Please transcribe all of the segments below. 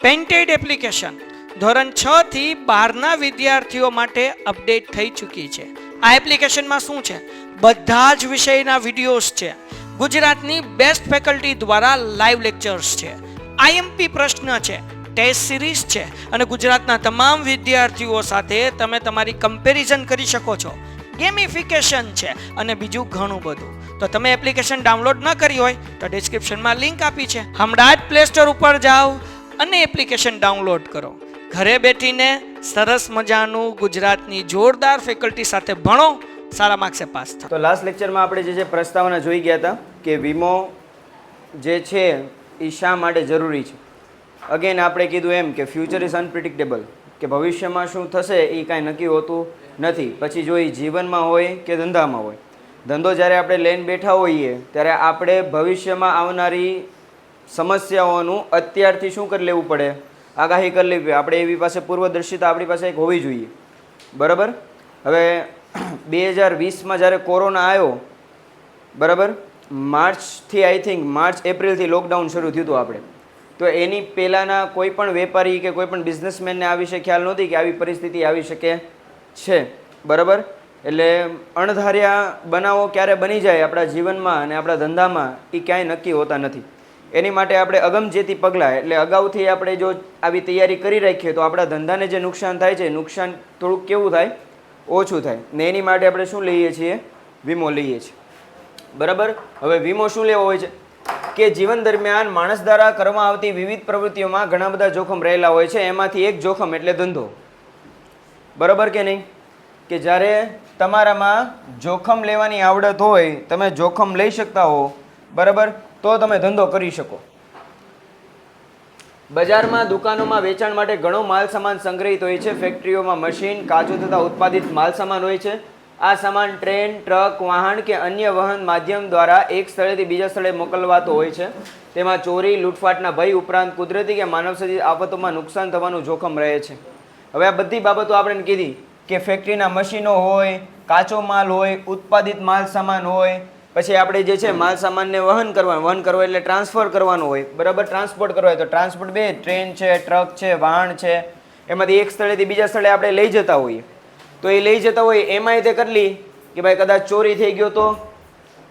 Painted application ધોરણ 6 થી 12ના વિદ્યાર્થીઓ માટે અપડેટ થઈ ચૂકી છે. આ એપ્લિકેશનમાં શું છે? બધા જ વિષયના વિડીયોઝ છે. ગુજરાતની બેસ્ટ ફેકલ્ટી દ્વારા લાઈવ લેક્ચર્સ છે. આઈએમપી પ્રશ્ન છે, ટેસ્ટ સિરીઝ છે અને ગુજરાતના તમામ વિદ્યાર્થીઓ સાથે તમે તમારી કમ્પેરિઝન કરી શકો છો. ગેમિફિકેશન છે અને બીજું ઘણું બધું. તો તમે એપ્લિકેશન ડાઉનલોડ ન કરી હોય તો ડિસ્ક્રિપ્શનમાં લિંક આપી છે. હમણાં જ પ્લે સ્ટોર ઉપર જાઓ અને એપ્લિકેશન ડાઉનલોડ કરો. ઘરે બેઠીને સરસ મજાનું ગુજરાતની જોરદાર ફેકલ્ટી સાથે ભણો, સારા માર્ક્સે પાસ થાઓ. તો લાસ્ટ લેક્ચરમાં આપણે જે પ્રસ્તાવના જોઈ ગયા હતા કે વીમો જે છે એ શા માટે જરૂરી છે. અગેન આપણે કીધું એમ કે ફ્યુચર ઇઝ અનપ્રિડિક્ટેબલ, કે ભવિષ્યમાં શું થશે એ કાંઈ નક્કી હોતું નથી. પછી જો એ જીવનમાં હોય કે ધંધામાં હોય, ધંધો જ્યારે આપણે લઈને બેઠા હોઈએ ત્યારે આપણે ભવિષ્યમાં આવનારી સમસ્યાઓનું અત્યારથી શું કરી લેવું પડે? આગાહી કરી લેવી. આપણે એવી પાસે પૂર્વદર્શિતા આપણી પાસે એક હોવી જોઈએ. બરાબર. હવે 2020માં જ્યારે કોરોના આવ્યો, બરાબર, માર્ચથી આઈ થિંક માર્ચ એપ્રિલથી લોકડાઉન શરૂ થયું હતું આપણે. તો એની પહેલાંના કોઈ પણ વેપારી કે કોઈ પણ બિઝનેસમેનને આ વિશે ખ્યાલ નહોતી કે આવી પરિસ્થિતિ આવી શકે છે. બરાબર. એટલે અણધાર્યા બનાવો ક્યારે બની જાય આપણા જીવનમાં અને આપણા ધંધામાં એ ક્યાંય નક્કી હોતા નથી. એની માટે આપણે અગમચેતી પગલાં, એટલે અગાઉથી આપણે જો આવી તૈયારી કરી રાખીએ તો આપણા ધંધાને જે નુકસાન થાય છે, નુકસાન થોડુંક કેવું થાય? ઓછું થાય. ને એની માટે આપણે શું લઈએ છીએ? વીમો લઈએ છીએ. બરાબર. હવે વીમો શું લેવો હોય છે કે જીવન દરમિયાન માણસ દ્વારા કરવામાં આવતી વિવિધ પ્રવૃત્તિઓમાં ઘણા બધા જોખમ રહેલા હોય છે. એમાંથી એક જોખમ એટલે ધંધો. બરાબર કે નહીં? કે જ્યારે તમારામાં જોખમ લેવાની આવડત હોય, તમે જોખમ લઈ શકતા હો, બરાબર, તો તમે ધંધો કરી શકો. બજારમાં, દુકાનોમાં વેચાણ માટે ઘણો માલ સામાન સંગ્રહિત હોય છે. ફેક્ટરીઓમાં મશીન, કાચો તથા ઉત્પાદિત માલ સામાન હોય છે. આ સામાન ટ્રેન, ટ્રક, વાહન કે અન્ય વહન માધ્યમ દ્વારા એક સ્થળેથી બીજા સ્થળે મોકલવાતો હોય છે. તેમાં ચોરી, લૂંટફાટના ભય ઉપરાંત કુદરતી કે માનવસર્જિત આફતોમાં નુકસાન થવાનું જોખમ રહે છે. હવે આ બધી બાબતો આપણે કીધી કે ફેક્ટરીના મશીનો હોય, કાચો માલ હોય, ઉત્પાદિત માલ સામાન હોય, પછી આપણે જે છે માલ સામાનને વહન કરવો એટલે ટ્રાન્સફર કરવાનું હોય. બરાબર. ટ્રાન્સપોર્ટ કરવો હોય તો ટ્રાન્સપોર્ટ બે, ટ્રેન છે, ટ્રક છે, વાહન છે, એમાંથી એક સ્થળેથી બીજા સ્થળે આપણે લઈ જતા હોઈએ. તો એ લઈ જતા હોય એમાંય તે કરલી કે ભાઈ કદાચ ચોરી થઈ ગયો તો,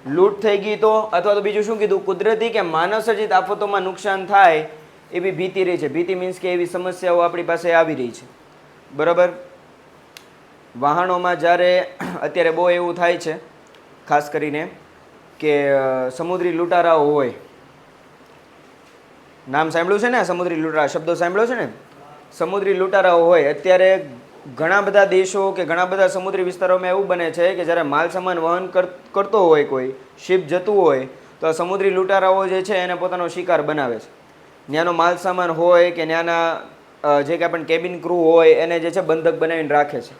લૂંટ થઈ ગઈ તો, અથવા તો બીજું શું કીધું? કુદરતી કે માનવસર્જિત આફતોમાં નુકસાન થાય એવી ભીતિ રહી છે. ભીતિ મીન્સ કે એવી સમસ્યાઓ આપણી પાસે આવી રહી છે. બરાબર. વાહનોમાં જ્યારે અત્યારે બહુ એવું થાય છે, ખાસ કરીને કે સમુદ્રી લૂંટારાઓ હોય. નામ સાંભળ્યું છે ને? સમુદ્રી લૂંટારા શબ્દો સાંભળ્યો છે ને? સમુદ્રી લૂંટારાઓ હોય. અત્યારે ઘણા બધા દેશો કે ઘણા બધા સમુદ્રી વિસ્તારોમાં એવું બને છે કે જ્યારે માલ સામાન વહન કરતો હોય, કોઈ શિપ જતું હોય, તો સમુદ્રી લૂંટારાઓ જે છે એને પોતાનો શિકાર બનાવે છે. ત્યાંનો માલ સામાન હોય કે ત્યાંના જે કાંઈ પણ કેબિન ક્રૂ હોય એને જે છે બંધક બનાવીને રાખે છે.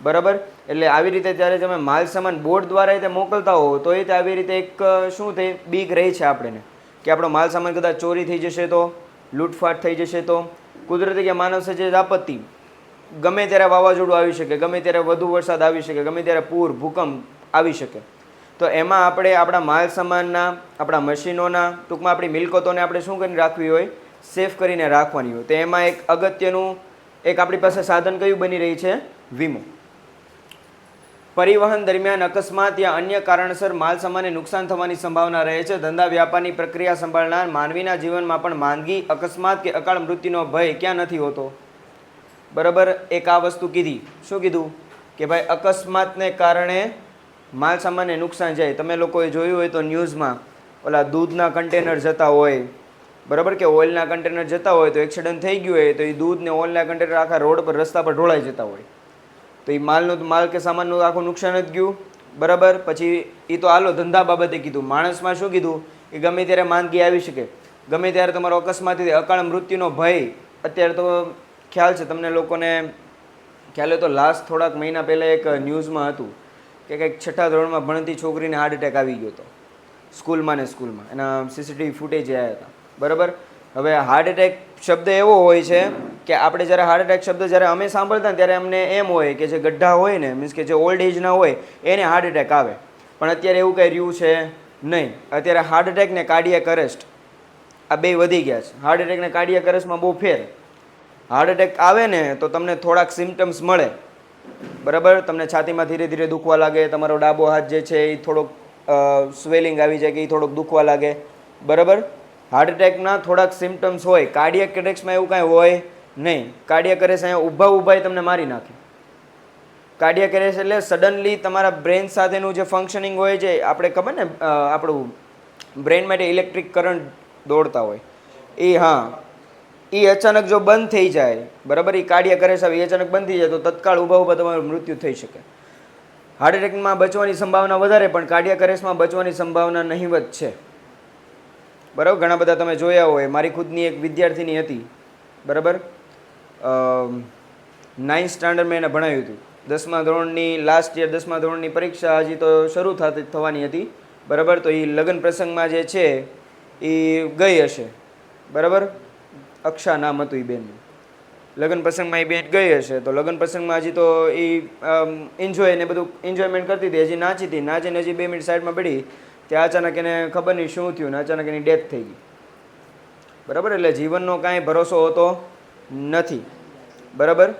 બરાબર. એટલે આવી રીતે જ્યારે તમે માલ સામાન બોટ દ્વારા તે મોકલતા હો તો એ આવી રીતે એક શું થઈ બીક રહી છે આપણને કે આપણો માલ સામાન કદાચ ચોરી થઈ જશે તો, લૂંટફાટ થઈ જશે તો, કુદરતી કે માનવ સર્જિત આપત્તિ, ગમે ત્યારે વાવાઝોડું આવી શકે, ગમે ત્યારે વધુ વરસાદ આવી શકે, ગમે ત્યારે પૂર, ભૂકંપ આવી શકે. તો એમાં આપણે આપણા માલ સામાનના, આપણા મશીનોના, ટૂંકમાં આપણી મિલકતોને આપણે શું કરીને રાખવી હોય? સેફ કરીને રાખવાની હોય. તો એમાં એક અગત્યનું એક આપણી પાસે સાધન કયું બની રહી છે? વીમો. પરિવહન દરમિયાન અકસ્માત યા અન્ય કારણસર માલ સામાનને નુકસાન થવાની સંભાવના રહે છે. ધંધા વ્યાપારની પ્રક્રિયા સંભાળનાર માનવીના જીવનમાં પણ માંદગી, અકસ્માત કે અકાળ મૃત્યુનો ભય ક્યાં નથી હોતો? બરાબર. એક આ વસ્તુ કીધી. શું કીધું? કે ભાઈ અકસ્માતને કારણે માલ સામાનને નુકસાન જાય. તમે લોકોએ જોયું હોય તો ન્યૂઝમાં ઓલા દૂધના કન્ટેનર જતા હોય, બરાબર, કે ઓઇલના કન્ટેનર જતા હોય તો એક્સિડન્ટ થઈ ગયું હોય તો એ દૂધ ને ઓઇલના કન્ટેનર આખા રોડ પર, રસ્તા પર ઢોળાઈ જતા હોય. તો એ માલ કે સામાનનું આખું નુકસાન જ ગયું. બરાબર. પછી એ તો હાલો ધંધા બાબતે કીધું. માણસમાં શું કીધું? કે ગમે ત્યારે માંદગી આવી શકે, ગમે ત્યારે તમારો અકસ્માતથી અકાળ મૃત્યુનો ભય. અત્યારે તો ખ્યાલ છે તમને લોકોને, ખ્યાલ હોય તો લાસ્ટ થોડાક મહિના પહેલાં એક ન્યૂઝમાં હતું કે કંઈક 6ઠા ધોરણમાં ભણતી છોકરીને હાર્ટ એટેક આવી ગયો હતો સ્કૂલમાં. એના સીસીટીવી ફૂટેજ આવ્યા હતા. બરાબર. હવે હાર્ટ એટેક શબ્દ એવો હોય છે કે આપણે જ્યારે હાર્ટ એટેક શબ્દ જ્યારે અમે સાંભળતા ત્યારે અમને એમ હોય કે જે ગઢા હોય ને, મીન્સ કે જે ઓલ્ડ એજના હોય એને હાર્ટ એટેક આવે. પણ અત્યારે એવું કંઈ રહ્યું છે નહીં. અત્યારે હાર્ટ એટેક ને કાર્ડિયાક અરેસ્ટ આ બે વધી ગયા છે. હાર્ટ એટેક અને કાર્ડિયાક અરેસ્ટમાં બહુ ફેર. હાર્ટ એટેક આવે ને તો તમને થોડાક સિમ્ટમ્સ મળે, બરાબર. તમને છાતીમાં ધીરે ધીરે દુખવા લાગે, તમારો ડાબો હાથ જે છે એ થોડોક સ્વેલિંગ આવી જાય કે એ થોડોક દુખવા લાગે, બરાબર. હાર્ટ એટેકના થોડાક સિમ્ટમ્સ હોય. કાર્ડિયાક એટેક્સમાં એવું કાંઈ હોય નહીં. કાર્ડિયાક અરેસ્ટ અહીંયા ઊભા તમને મારી નાખે. કાર્ડિયાક એરેસ્ટ એટલે સડનલી તમારા બ્રેન સાથેનું જે ફંક્શનિંગ હોય છે, આપણે ખબર ને આપણું બ્રેન માટે ઇલેક્ટ્રિક કરંટ દોડતા હોય એ, હા, એ અચાનક જો બંધ થઈ જાય, બરાબર, એ કાર્ડિયાક અરેસ્ટ આવે, એ અચાનક બંધ થઈ જાય તો તત્કાળ ઊભા તમારું મૃત્યુ થઈ શકે. હાર્ટ એટેકમાં બચવાની સંભાવના વધારે, પણ કાર્ડિયાક અરેસ્ટમાં બચવાની સંભાવના નહીવત છે, બરાબર. ઘણા બધા તમે જોયા હોય. મારી ખુદની એક વિદ્યાર્થીની હતી, બરાબર. 9th સ્ટાન્ડર્ડ મેં એને ભણાવ્યું હતું. 10મા ધોરણની લાસ્ટ યર 10મા ધોરણની પરીક્ષા હજી તો શરૂ થવાની હતી, બરાબર. તો એ લગ્ન પ્રસંગમાં જે છે એ ગઈ હશે, બરાબર. અક્ષા નામ હતું એ બેનનું. લગ્ન પ્રસંગમાં એ બેન ગઈ હશે. તો લગ્ન પ્રસંગમાં હજી તો એ એન્જોય ને બધું એન્જોયમેન્ટ કરતી હતી, હજી નાચી હતી. નાચીને હજી 2 મિનિટ સાઈડમાં પડી ત્યાં અચાનક એને ખબર નહીં શું થયું ને અચાનક એની ડેથ થઈ ગઈ, બરાબર. એટલે જીવનનો કાંઈ ભરોસો હોતો નથી, બરાબર.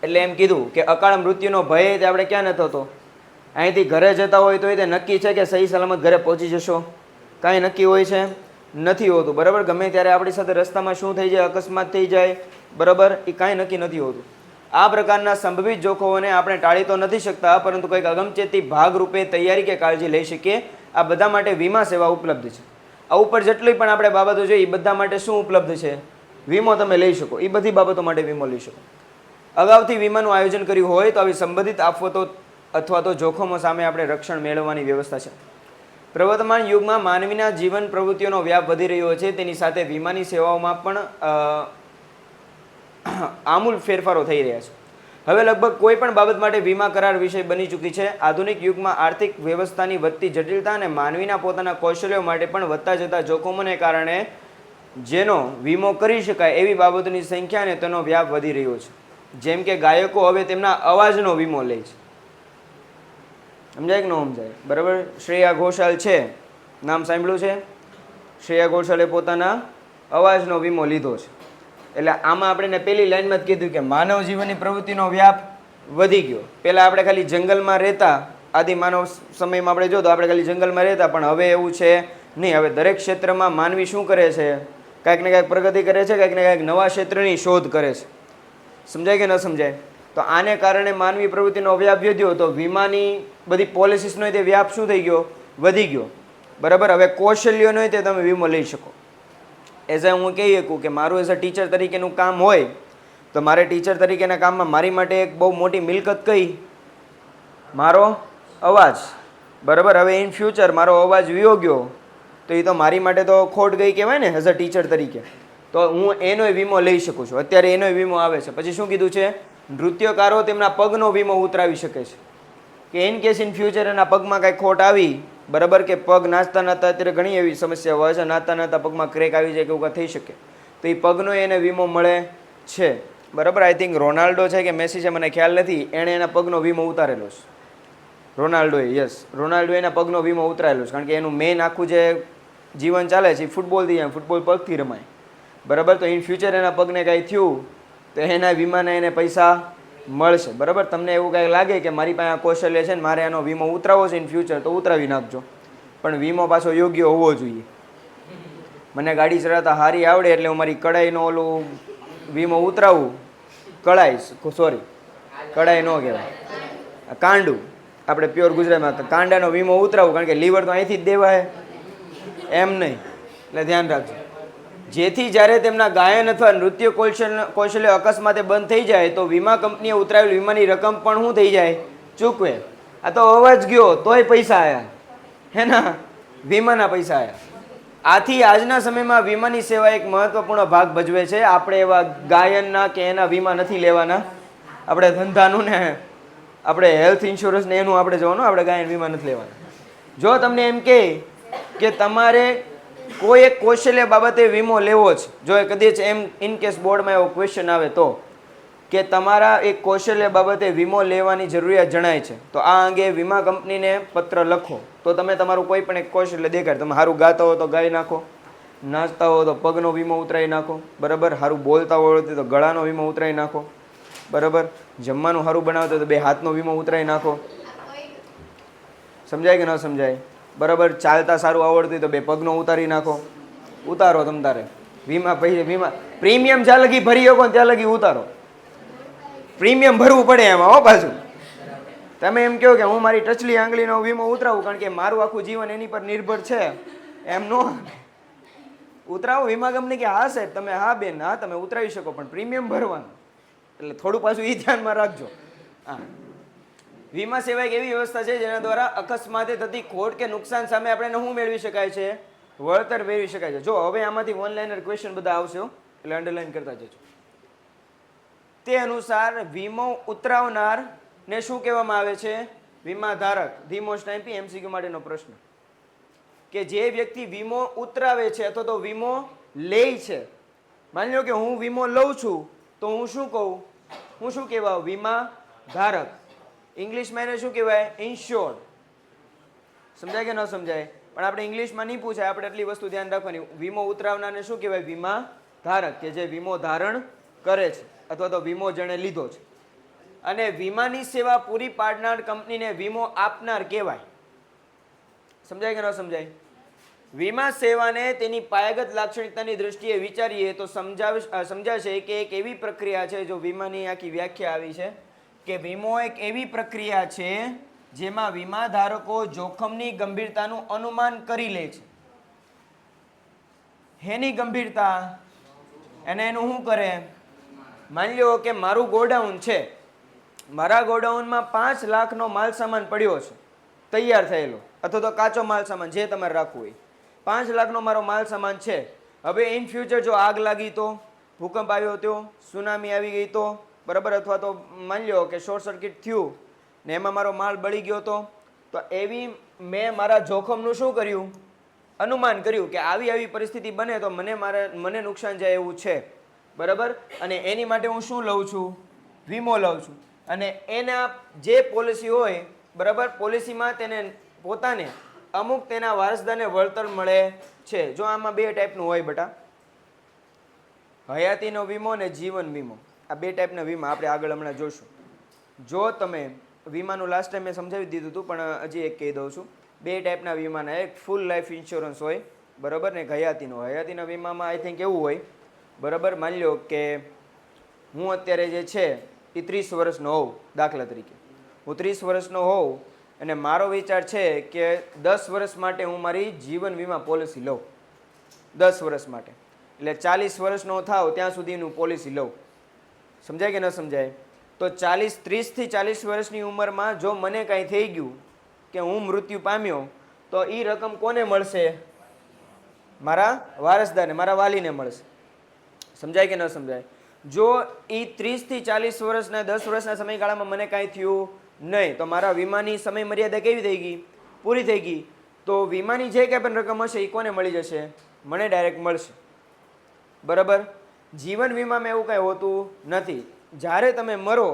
એટલે એમ કીધું કે અકાળ મૃત્યુનો ભય તે આપણે ક્યાં નથી હોતો. અહીંથી ઘરે જતા હોય તો એ નક્કી છે કે સહી સલામત ઘરે પહોંચી જશો? કાંઈ નક્કી હોય છે નથી હોતું, બરાબર. ગમે ત્યારે આપણી સાથે રસ્તામાં શું થઈ જાય, અકસ્માત થઈ જાય, બરાબર, એ કાંઈ નક્કી નથી હોતું. આ પ્રકારના સંભવિત જોખમોને આપણે ટાળી તો નથી શકતા, પરંતુ કંઈક અગમચેતી ભાગરૂપે તૈયારી કે કાળજી લઈ શકીએ. આ બધા માટે વીમા સેવા ઉપલબ્ધ છે. આ ઉપર જેટલી પણ આપણે બાબતો જોઈએ એ બધા માટે શું ઉપલબ્ધ છે? વીમો તમે લઈ શકો. એ બધી બાબતો માટે વીમો લઈ શકો. અગાઉથી વીમાનું આયોજન કર્યું હોય તો આવી સંબંધિત આફતો અથવા તો જોખમો સામે આપણે રક્ષણ મેળવવાની વ્યવસ્થા છે. પ્રવર્તમાન યુગમાં માનવીના જીવન પ્રવૃત્તિઓનો વ્યાપ વધી રહ્યો છે. તેની સાથે વીમાની સેવાઓમાં પણ આમૂલ ફેરફારો થઈ રહ્યા છે. હવે લગભગ કોઈ પણ બાબત માટે વીમા કરાર વિષય બની ચૂકી છે. આધુનિક યુગમાં આર્થિક વ્યવસ્થાની વધતી જટિલતા અને માનવીના પોતાના કૌશલ્યો માટે પણ વધતા જતા જોખમોને કારણે જેનો વીમો કરી શકાય એવી બાબતોની સંખ્યા અને તેનો વ્યાપ વધી રહ્યો છે. જેમ કે ગાયકો હવે તેમના અવાજનો વીમો લે છે. સમજાય કે ન સમજાય? બરાબર. શ્રેયા ઘોષાલ છે, નામ સાંભળ્યું છે? શ્રેયા ઘોષાલે પોતાના અવાજનો વીમો લીધો છે. એટલે આમાં આપણે પેલી લાઈનમાં જ કીધું કે માનવ જીવનની પ્રવૃત્તિનો વ્યાપ વધી ગયો. પહેલાં આપણે ખાલી જંગલમાં રહેતા, આદિ માનવ સમયમાં આપણે જો તો આપણે ખાલી જંગલમાં રહેતા, પણ હવે એવું છે નહીં. હવે દરેક ક્ષેત્રમાં માનવી શું કરે છે? કાંઈક ને કાંઈક પ્રગતિ કરે છે, કાંઈક ને કાંઈક નવા ક્ષેત્રની શોધ કરે છે. સમજાય કે ન સમજાય? તો આને કારણે માનવી પ્રવૃત્તિનો વ્યાપ વધ્યો તો વીમાની બધી પોલિસીસનો તે વ્યાપ શું થઈ ગયો? વધી ગયો, બરાબર. હવે કૌશલ્યોનો તે તમે વીમો લઈ શકો. એઝ હું કહી શકું કે મારું એઝ અ ટીચર તરીકેનું કામ હોય તો મારે ટીચર તરીકેના કામમાં મારી માટે એક બહુ મોટી મિલકત કઈ? મારો અવાજ, બરાબર. હવે ઇન ફ્યુચર મારો અવાજ વિયો ગયો તો એ તો મારી માટે તો ખોટ ગઈ કહેવાય ને એઝ અ ટીચર તરીકે. તો હું એનો વીમો લઈ શકું છું. અત્યારે એનો વીમો આવે છે. પછી શું કીધું છે? નૃત્યકારો તેમના પગનો વીમો ઉતરાવી શકે છે કે ઇન કેસ ઇન ફ્યુચર એના પગમાં કાંઈ ખોટ આવી, બરાબર, કે પગ નાચતા નાચતા અત્યારે ઘણી એવી સમસ્યા હોય છે, નાચતા નાચતા પગમાં ક્રેક આવી જાય કે એવું કાંઈ થઈ શકે, તો એ પગનો એને વીમો મળે છે, બરાબર. આઈ થિંક રોનાલ્ડો છે કે મેસી છે, મને ખ્યાલ નથી, એણે એના પગનો વીમો ઉતારેલો છે. રોનાલ્ડોએ, યસ, રોનાલ્ડોએ એના પગનો વીમો ઉતરાયેલો છે. કારણ કે એનું મેઇન આખું જે જીવન ચાલે છે એ ફૂટબોલથી જાય, ફૂટબોલ પગથી રમાય, બરાબર. તો ઇન ફ્યુચર એના પગને કાંઈ થયું તો એના વીમાના એને પૈસા મળશે, બરાબર. તમને એવું કાંઈ લાગે કે મારી પાસે આ કૌશલ્ય છે ને મારે આનો વીમો ઉતરાવવો છે ઇન ફ્યુચર, તો ઉતરાવી નાખજો, પણ વીમો પાછો યોગ્ય હોવો જોઈએ. મને ગાડી ચલાવતા હારી આવડે એટલે હું મારી કડાઈનો ઓલું વીમો ઉતરાવું, કડાઈ ન કહેવાય, કાંડું, આપણે પ્યોર ગુજરાતમાં કાંડાનો વીમો ઉતરાવું, કારણ કે લીવર તો અહીંથી જ દેવાય, એમ નહીં. એટલે ધ્યાન રાખજો. જેથી જ્યારે તેમના ગાયન અથવા નૃત્ય કૌશલ્ય અકસ્માતે બંધ થઈ જાય તો વીમા કંપનીએ ઉતરાવેલ વીમાની રકમ પણ શું થઈ જાય? ચૂકવે. આ તો અવાજ ગયો તોય પૈસા આવ્યા, હે ના? વીમાના પૈસા આવ્યા. આથી આજના સમયમાં વીમાની સેવા એક મહત્વપૂર્ણ ભાગ ભજવે છે. આપણે એવા ગાયનના કે એના વીમા નથી લેવાના. આપણે ધંધાનું ને આપણે હેલ્થ ઇન્સ્યોરન્સ ને એનું આપણે જોવાનું, આપણે ગાયન વીમા નથી લેવાના. જો તમને એમ કે તમારે કોઈ એક કૌશલ્ય બાબતે વીમો લેવો છે, જો કદાચ એમ ઇન કેસ બોર્ડમાં એવો ક્વેશ્ચન આવે તો કે તમારા એક કૌશલ્ય બાબતે વીમો લેવાની જરૂરિયાત જણાય છે, તો આ અંગે વીમા કંપનીને પત્ર લખો. તો તમે તમારું કોઈ પણ એક કૌશલ્ય દેખાડ. તમે સારું ગાતા હો તો ગાઈ નાખો, નાચતા હો તો પગનો વીમો ઉતરાવી નાખો, બરાબર. સારું બોલતા હોય તો ગળાનો વીમો ઉતરાવી નાખો, બરાબર. જમવાનું સારું બનાવતો હોય તો 2 હાથનો વીમો ઉતરાવી નાખો. સમજાય કે ન સમજાય? બરાબર. ચાલતા સારું આવડતું હોય તો 2 પગનો ઉતારી નાખો. ઉતારો તમ તારે વીમા. વીમા પ્રીમિયમ જ્યાં લગી ભરી શકો ત્યાં લગી ઉતારો. પ્રીમિયમ ભરવું પડે એમાં હો પાછું. તમે એમ કહો કે હું મારી ટચલી આંગળીનો વીમો ઉતરાવું કારણ કે મારું આખું જીવન એની પર નિર્ભર છે, એમ નો ઉતરાવો. વીમા કંપની કે હા સાહેબ તમે હા બેન હા તમે ઉતરાવી શકો પણ પ્રીમિયમ ભરવાનું. એટલે થોડું પાછું એ ધ્યાનમાં રાખજો. હા, વીમા સેવા એક એવી વ્યવસ્થા છે જેના દ્વારા અકસ્માતે થતી ખોટ કે નુકસાન સામે આપણે શું મેળવી શકાય છે? વળતર મેળવી શકાય છે. જો હવે આમાંથી ઓનલાઈનર ક્વેશ્ચન બધા આવશે એટલે અંડરલાઈન કરતા જજો. તે અનુસાર વીમો ઉતરાવનાર ને શું કહેવામાં આવે છે? વીમા ધારક. ધી મોસ્ટ આઈપી એમસીક્યુ માટેનો પ્રશ્ન કે જે વ્યક્તિ વીમો ઉતરાવે છે અથવા તો વીમો લે છે. માની લો કે હું વીમો લઉં છું તો હું શું કહું? હું શું કહેવાય? વીમા ધારક. ઇંગ્લિશમાં એને શું કહેવાય? ઇન્શ્યોર્ડ. સમજાય કે ન સમજાય? પણ આપણે ઇંગ્લિશમાં નહીં પૂછાય, આપણે એટલી વસ્તુ ધ્યાન રાખવાની. વીમો ઉતરાવનારને શું કહેવાય? વીમા ધારક, કે જે વીમો ધારણ કરે છે અથવા તો વીમો જેણે લીધો છે. અને વીમાની સેવા પૂરી પાડનાર કંપનીને વીમો આપનાર કહેવાય. સમજાય કે ન સમજાય? વીમા સેવાને તેની પાયાગત લાક્ષણિકતાની દ્રષ્ટિએ વિચારીએ તો સમજાશે કે એક એવી પ્રક્રિયા છે. જો વીમાની આખી વ્યાખ્યા આવી છે કે વીમો એક એવી પ્રક્રિયા છે જેમાં વીમા ધારકો જોખમની ગંભીરતાનું અનુમાન કરી લે છે. હેની ગંભીરતા? અને એનું શું કરે? માની લો કે મારું ગોડાઉન છે, મારા ગોડાઉનમાં 5 લાખનો માલ સામાન પડ્યો છે, તૈયાર થયેલો અથવા તો કાચો માલ સામાન જે તમારે રાખવું હોય. 5 લાખનો મારો માલ સામાન છે. હવે ઇન ફ્યુચર જો આગ લાગી તો, ભૂકંપ આવ્યો તો, સુનામી આવી ગઈ તો, બરાબર, અથવા તો માની લો કે શોર્ટ સર્કિટ થયું ને એમાં મારો માલ બળી ગયો તો એવી મેં મારા જોખમનું શું કર્યું? અનુમાન કર્યું કે આવી પરિસ્થિતિ બને તો મને નુકસાન જાય એવું છે, બરાબર. અને એની માટે હું શું લઉં છું? વીમો લઉં છું. અને એના જે પોલિસી હોય, બરાબર, પોલિસીમાં તેને પોતાને અમુક તેના વારસદારને વળતર મળે છે. જો આમાં 2 ટાઈપનું હોય બેટા, હયાતીનો વીમો અને જીવન વીમો. આ 2 ટાઈપના વીમા આપણે આગળ હમણાં જોશું. જો તમે વીમાનું લાસ્ટ ટાઈમ મેં સમજાવી દીધું હતું પણ હજી એક કહી દઉં છું. 2 ટાઈપના વીમાના, એક ફૂલ લાઈફ ઇન્સ્યોરન્સ હોય, બરાબર, ને એક હયાતીનો. હયાતીના વીમામાં આઈ થિંક એવું હોય, બરાબર, માની લો કે હું અત્યારે જે છે એ 30 વર્ષનો હોઉં, દાખલા તરીકે હું 30 વર્ષનો હોઉં અને મારો વિચાર છે કે 10 વર્ષ માટે હું મારી જીવન વીમા પોલિસી લઉં. 10 વર્ષ માટે એટલે 40 વર્ષનો થાવ ત્યાં સુધીનું પોલિસી લઉં. સમજાય કે ન સમજાય? તો 30 થી 40 વર્ષની ઉંમરમાં જો મને કાંઈ થઈ ગયું કે હું મૃત્યુ પામ્યો તો એ રકમ કોને મળશે? મારા વારસદારને, મારા વાલીને મળશે. સમજાય કે ન સમજાય? જો એ 30 થી 40 વર્ષના 10 વર્ષના સમયગાળામાં મને કાંઈ થયું નહીં તો મારા વીમાની સમય મર્યાદા કેવી થઈ ગઈ? પૂરી થઈ ગઈ. તો વીમાની જે કંઈ પણ રકમ હશે એ કોને મળી જશે? મને ડાયરેક્ટ મળશે, બરાબર. જીવન વીમામાં એવું કાંઈ હોતું નથી. જ્યારે તમે મરો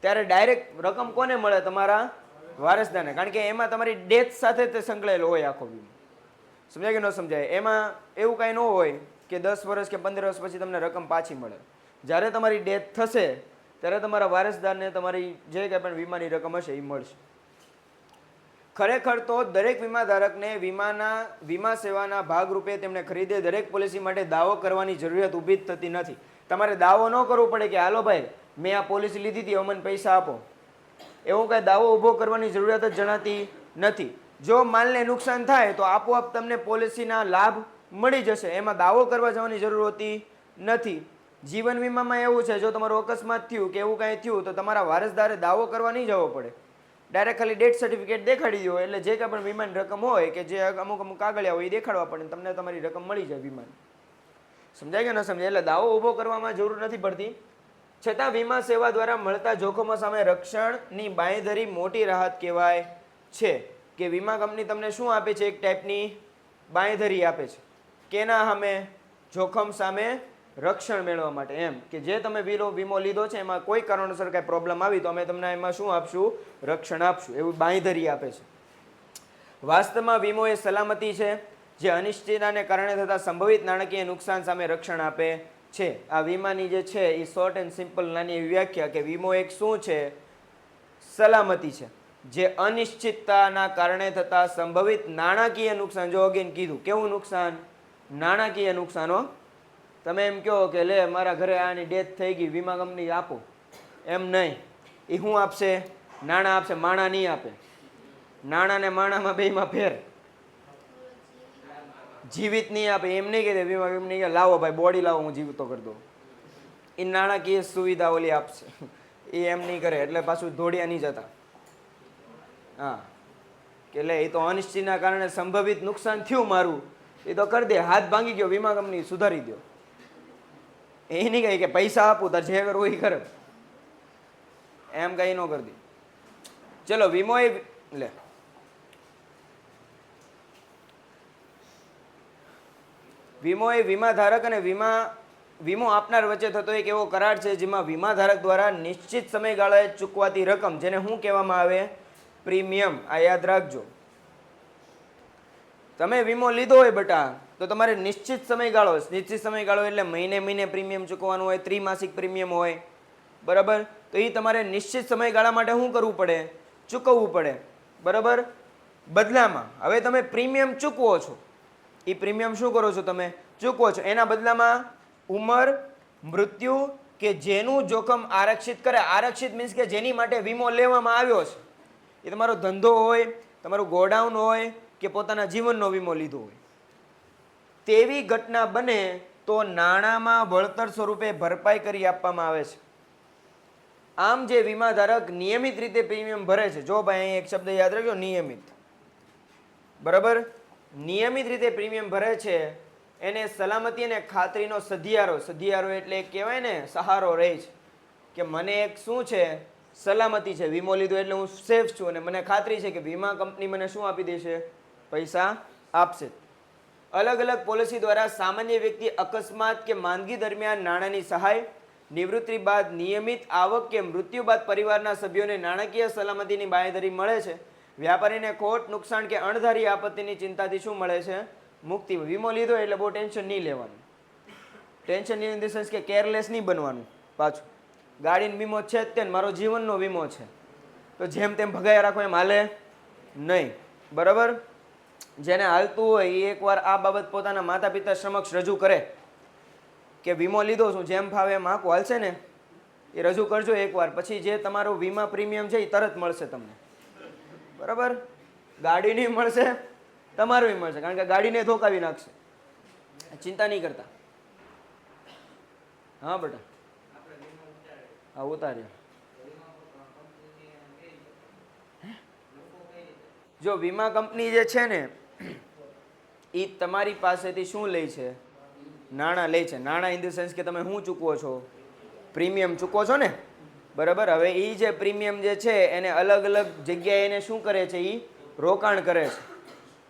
ત્યારે ડાયરેક્ટ રકમ કોને મળે? તમારા વારસદારને, કારણ કે એમાં તમારી ડેથ સાથે તે સંકળાયેલો હોય આખો વીમો. સમજાય કે ન સમજાય? એમાં એવું કાંઈ ન હોય કે 10 વર્ષ કે 15 વર્ષ પછી તમને રકમ પાછી મળે. જ્યારે તમારી ડેથ થશે ત્યારે તમારા વારસદારને તમારી જે કંઈ પણ વીમાની રકમ હશે એ મળશે. ખરેખર તો દરેક વીમા ધારકને વીમા સેવાના ભાગરૂપે તેમણે ખરીદે દરેક પોલિસી માટે દાવો કરવાની જરૂરિયાત ઊભી જ થતી નથી. તમારે દાવો ન કરવો પડે કે હાલો ભાઈ મેં આ પોલિસી લીધી હતી, અમને પૈસા આપો. એવું કાંઈ દાવો ઊભો કરવાની જરૂરિયાત જ જણાતી નથી. જો માલને નુકસાન થાય તો આપોઆપ તમને પોલિસીના લાભ મળી જશે. એમાં દાવો કરવા જવાની જરૂર હોતી નથી. જીવન વીમામાં એવું છે, જો તમારું અકસ્માત થયું કે એવું કાંઈ થયું તો તમારા વારસદારે દાવો કરવા નહીં જવો પડે. ડાયરેક્ટ ખાલી ડેથ સર્ટિફિકેટ દેખાડી દો એટલે જે કાંઈ પણ વીમાની રકમ હોય કે જે અમુક કાગળિયા હોય એ દેખાડવા પડે, તમને તમારી રકમ મળી જાય વીમાની. સમજાય કે ન સમજાય? એટલે દાવો ઊભો કરવામાં જરૂર નથી પડતી. છતાં વીમા સેવા દ્વારા મળતા જોખમો સામે રક્ષણની બાંયધરી મોટી રાહત કહેવાય છે. કે વીમા કંપની તમને શું આપે છે? એક ટાઈપની બાંયધરી આપે છે. કેના સામે? જોખમ સામે રક્ષણ મેળવવા માટે. એમ કે જે તમે વીમો લીધો છે એમાં કોઈ કારણોસર કાંઈ પ્રોબ્લેમ આવી તો અમે તમને એમાં શું આપશું? રક્ષણ આપશું. એવું બાંયધરી આપે છે. વાસ્તવમાં વીમો એ સલામતી છે. જે અનિશ્ચિતતાને કારણે થતા સંભવિત નાણાકીય નુકસાન સામે રક્ષણ આપે છે. આ વીમાની જે છે એ શોર્ટ એન્ડ સિમ્પલ નાની એવી વ્યાખ્યા કે વીમો એક શું છે? સલામતી છે જે અનિશ્ચિતતાના કારણે થતા સંભવિત નાણાકીય નુકસાન. જો અગેન કીધું કેવું નુકસાન? નાણાકીય નુકસાનો. તમે એમ કહો કે લે મારા ઘરે આની ડેથ થઈ ગઈ, વીમા કંપની આપો, એમ નહીં. એ શું આપશે? નાણાં આપશે, માણા નહીં આપે. નાણાં ને માણામાં બેમાં ફેર. જીવિત નહીં આપે. એમ નહીં કે વીમા કંપની લાવો ભાઈ બોડી લાવો હું જીવતો કરી દઉં. એ નાણાકીય સુવિધા ઓલી આપશે, એ એમ નહીં કરે. એટલે પાછું દોડ્યા નહીં જતા. હા કે લે એ તો અનિશ્ચિતના કારણે સંભવિત નુકસાન થયું મારું, એ તો કરી દે. હાથ ભાંગી ગયો, વીમા કંપની સુધારી દો. એ નહીં કહે કે પૈસા આપું તાર જે કરવું એ કરે, એમ કઈ ન કરી દે. ચલો વીમો એ લે વીમો એ વીમાધારક અને વીમો આપનાર વચ્ચે થતો એક એવો કરાર છે જેમાં વીમાધારક દ્વારા નિશ્ચિત સમયગાળાએ ચૂકવાતી રકમ, જેને શું કહેવામાં આવે? પ્રીમિયમ. આ યાદ રાખજો. તમે વીમો લીધો હોય બટા તો તમારે નિશ્ચિત સમયગાળો એટલે મહિને પ્રીમિયમ ચૂકવવાનું હોય, ત્રિમાસિક પ્રીમિયમ હોય, બરાબર? તો એ તમારે નિશ્ચિત સમયગાળા માટે શું કરવું પડે? ચૂકવવું પડે, બરાબર? બદલામાં હવે તમે પ્રીમિયમ ચૂકવો છો, એ પ્રીમિયમ શું કરો છો? તમે ચૂકવો છો. એના બદલામાં ઉંમર, મૃત્યુ કે જેનું જોખમ આરક્ષિત કરે. આરક્ષિત મીન્સ કે જેની માટે વીમો લેવામાં આવ્યો છે, એ તમારો ધંધો હોય, તમારું ગોડાઉન હોય કે પોતાના જીવનનો વીમો લીધો હોય, તેવી ઘટના બને તો નાણાંમાં વળતર સ્વરૂપે ભરપાઈ કરી આપવામાં આવે છે. આમ જે વીમાધારક નિયમિત રીતે પ્રીમિયમ ભરે છે, જો ભાઈ અહીં એક શબ્દ યાદ રાખજો, નિયમિત, બરાબર? નિયમિત રીતે પ્રીમિયમ ભરે છે એને સલામતી અને ખાતરીનો સધિયારો એટલે કહેવાય ને સહારો રહે છે કે મને એક શું છે? સલામતી છે. વીમો લીધો એટલે હું સેફ છું અને મને ખાતરી છે કે વીમા કંપની મને શું આપી દેશે? પૈસા આપશે. અલગ અલગ પોલિસી દ્વારા સામાન્ય વ્યક્તિ અકસ્માત કે માંદગી દરમિયાન નાણાંની સહાય, નિવૃત્તિ બાદ નિયમિત આવક કે મૃત્યુ બાદ પરિવારના સભ્યોને નાણાકીય સલામતીની બાંયધરી મળે છે. વ્યાપારીને ખોટ, નુકસાન કે અણધારી આપત્તિની ચિંતાથી શું મળે છે? મુક્તિ. વીમો લીધો એટલે બહુ ટેન્શન નહીં લેવાનું. ટેન્શન ઇન ધ સેન્સ કે કેરલેસ નહીં બનવાનું. પાછું ગાડીનો વીમો છે જ તે, મારો જીવનનો વીમો છે તો જેમ તેમ ભગાયા રાખો એમ હાલે નહીં, બરાબર? જેને હાલતું હોય એ એકવાર આ બાબત પોતાના માતા પિતા સમક્ષ રજૂ કરે કે વીમો લીધો છું, જેમ ફાવે એમ આખું હાલશે ને, એ રજૂ કરજો એકવાર. પછી જે તમારું વીમા પ્રીમિયમ છે એ તરત મળશે તમને, બરાબર? ગાડીની મળશે, તમારું મળશે, કારણ કે ગાડીને ધોકાવી નાખશે. ચિંતા નહીં કરતા. હા બેટા, હા ઉતાર્યો. જો વીમા કંપની જે છે ને એ તમારી પાસેથી શું લે છે? નાણાં લે છે. નાણાં ઇન ધ સેન્સ કે તમે શું ચૂકવો છો? પ્રીમિયમ ચૂકવો છો ને, બરાબર? હવે એ જે પ્રીમિયમ જે છે એને અલગ અલગ જગ્યાએ એને શું કરે છે? એ રોકાણ કરે છે,